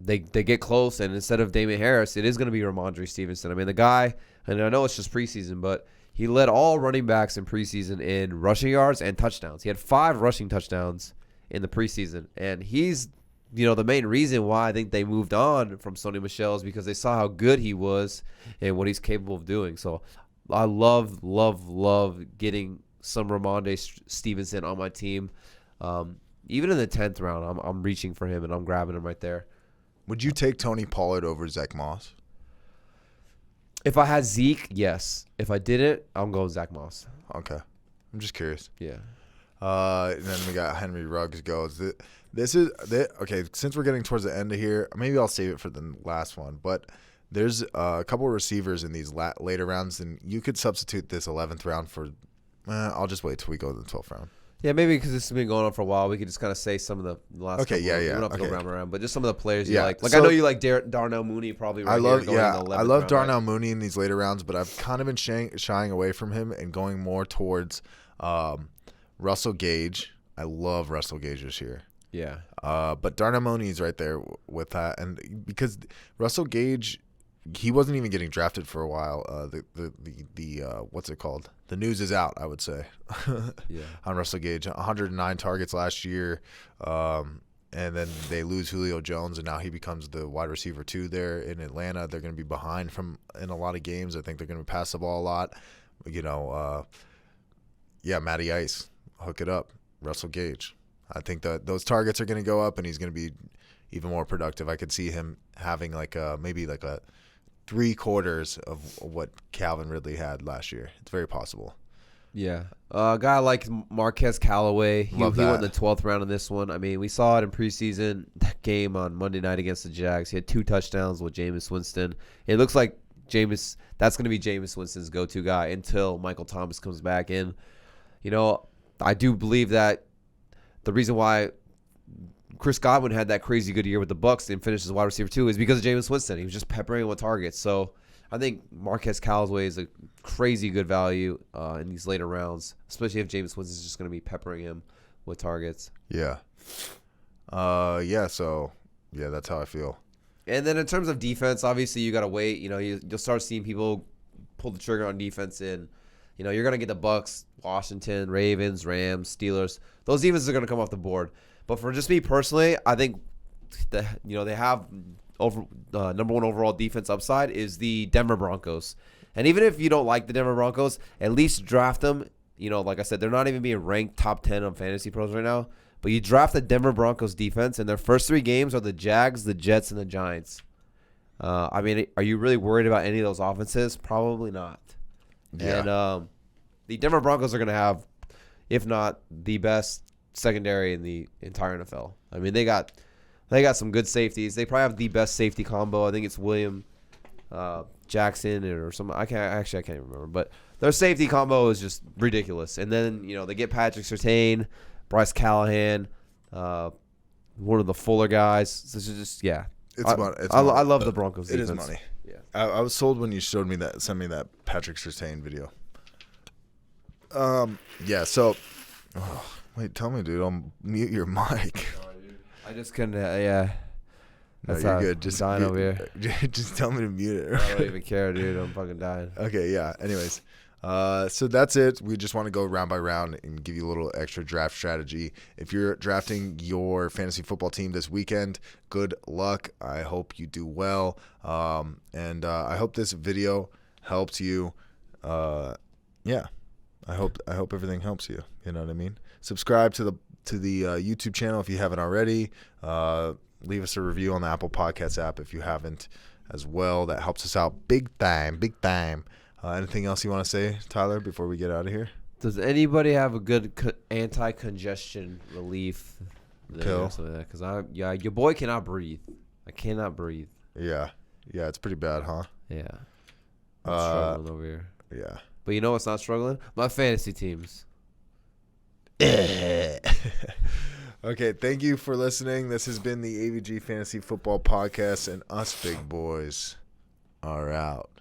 Speaker 2: they get close, and instead of Damian Harris, it is going to be Ramondre Stevenson. I mean, the guy, and I know it's just preseason, but he led all running backs in preseason in rushing yards and touchdowns. He had 5 rushing touchdowns in the preseason, and he's the main reason why I think they moved on from Sony Michel is because they saw how good he was and what he's capable of doing. So I love getting some Ramondre Stevenson on my team. Even in the 10th round, I'm reaching for him and I'm grabbing him right there.
Speaker 1: Would you take Tony Pollard over Zach Moss?
Speaker 2: If I had Zeke, yes. If I didn't, I'm going Zach Moss.
Speaker 1: Okay. I'm just curious.
Speaker 2: Yeah.
Speaker 1: And then we got Henry Ruggs goes. Okay, since we're getting towards the end of here, maybe I'll save it for the last one. But there's a couple of receivers in these later rounds, and you could substitute this 11th round for I'll just wait till we go to the 12th round.
Speaker 2: Yeah, maybe because this has been going on for a while, we could just kind of say some of the last.
Speaker 1: Okay,
Speaker 2: couple.
Speaker 1: We
Speaker 2: don't have to go round and round, but just some of the players you like.
Speaker 1: So,
Speaker 2: I know you like Darnell Mooney probably.
Speaker 1: I love
Speaker 2: round,
Speaker 1: Darnell Mooney in these later rounds, but I've kind of been shying away from him and going more towards Russell Gage. I love Russell Gage this year.
Speaker 2: Yeah.
Speaker 1: But Darnell Mooney is right there with that, and because Russell Gage, he wasn't even getting drafted for a while. The what's it called? The news is out, I would say.
Speaker 2: Yeah. On
Speaker 1: Russell Gage, 109 targets last year, and then they lose Julio Jones, and now he becomes the wide receiver 2 there in Atlanta. They're going to be behind in a lot of games. I think they're going to pass the ball a lot. Matty Ice, hook it up. Russell Gage. I think that those targets are going to go up, and he's going to be even more productive. I could see him having maybe a 3/4 of what Calvin Ridley had last year. It's very possible.
Speaker 2: Yeah. A guy like Marquez Callaway, he went in the 12th round in this one. I mean, we saw it in preseason, that game on Monday night against the Jags. He had 2 touchdowns with Jameis Winston. It looks like that's going to be Jameis Winston's go-to guy until Michael Thomas comes back in. I do believe that the reason why Chris Godwin had that crazy good year with the Bucs and finished as wide receiver 2 is because of Jameis Winston. He was just peppering him with targets. So I think Marquez Callaway is a crazy good value in these later rounds, especially if Jameis Winston is just going to be peppering him with targets.
Speaker 1: Yeah. So that's how I feel.
Speaker 2: And then in terms of defense, obviously you got to wait. You'll start seeing people pull the trigger on defense in. You're going to get the Bucs, Washington, Ravens, Rams, Steelers. Those defenses are going to come off the board. But for just me personally, I think they have number 1 overall defense upside is the Denver Broncos. And even if you don't like the Denver Broncos, at least draft them. Like I said, they're not even being ranked top 10 on Fantasy Pros right now. But you draft the Denver Broncos defense, and their first 3 games are the Jags, the Jets, and the Giants. Are you really worried about any of those offenses? Probably not.
Speaker 1: Yeah.
Speaker 2: And the Denver Broncos are going to have, if not the best secondary in the entire NFL. I mean, they got some good safeties. They probably have the best safety combo. I think it's William Jackson or something. I can't even remember. But their safety combo is just ridiculous. And then they get Patrick Surtain, Bryce Callahan, one of the Fuller guys. So it's just I love the Broncos defense.
Speaker 1: It is money.
Speaker 2: Yeah.
Speaker 1: I was sold when you sent me that Patrick Surtain video. So wait, tell me, dude, I'll mute your mic.
Speaker 2: I just couldn't, yeah.
Speaker 1: That's no, you're good. Just
Speaker 2: dying over here.
Speaker 1: Just tell me to mute it.
Speaker 2: I don't even care, dude. I'm fucking dying.
Speaker 1: Okay, yeah. Anyways, so that's it. We just want to go round by round and give you a little extra draft strategy. If you're drafting your fantasy football team this weekend, good luck. I hope you do well. And I hope this video helps you. Yeah. I hope everything helps you. You know what I mean? Subscribe to the YouTube channel if you haven't already. Leave us a review on the Apple Podcasts app if you haven't as well. That helps us out big time. Anything else you want to say, Tyler, before we get out of here?
Speaker 2: Does anybody have a good anti-congestion relief
Speaker 1: pill?
Speaker 2: Because your boy cannot breathe. I cannot breathe.
Speaker 1: Yeah, it's pretty bad, huh?
Speaker 2: Yeah. I'm struggling over here.
Speaker 1: Yeah.
Speaker 2: But you know what's not struggling? My fantasy teams.
Speaker 1: All Okay, thank you for listening. This has been the AVG Fantasy Football Podcast, and us big boys are out.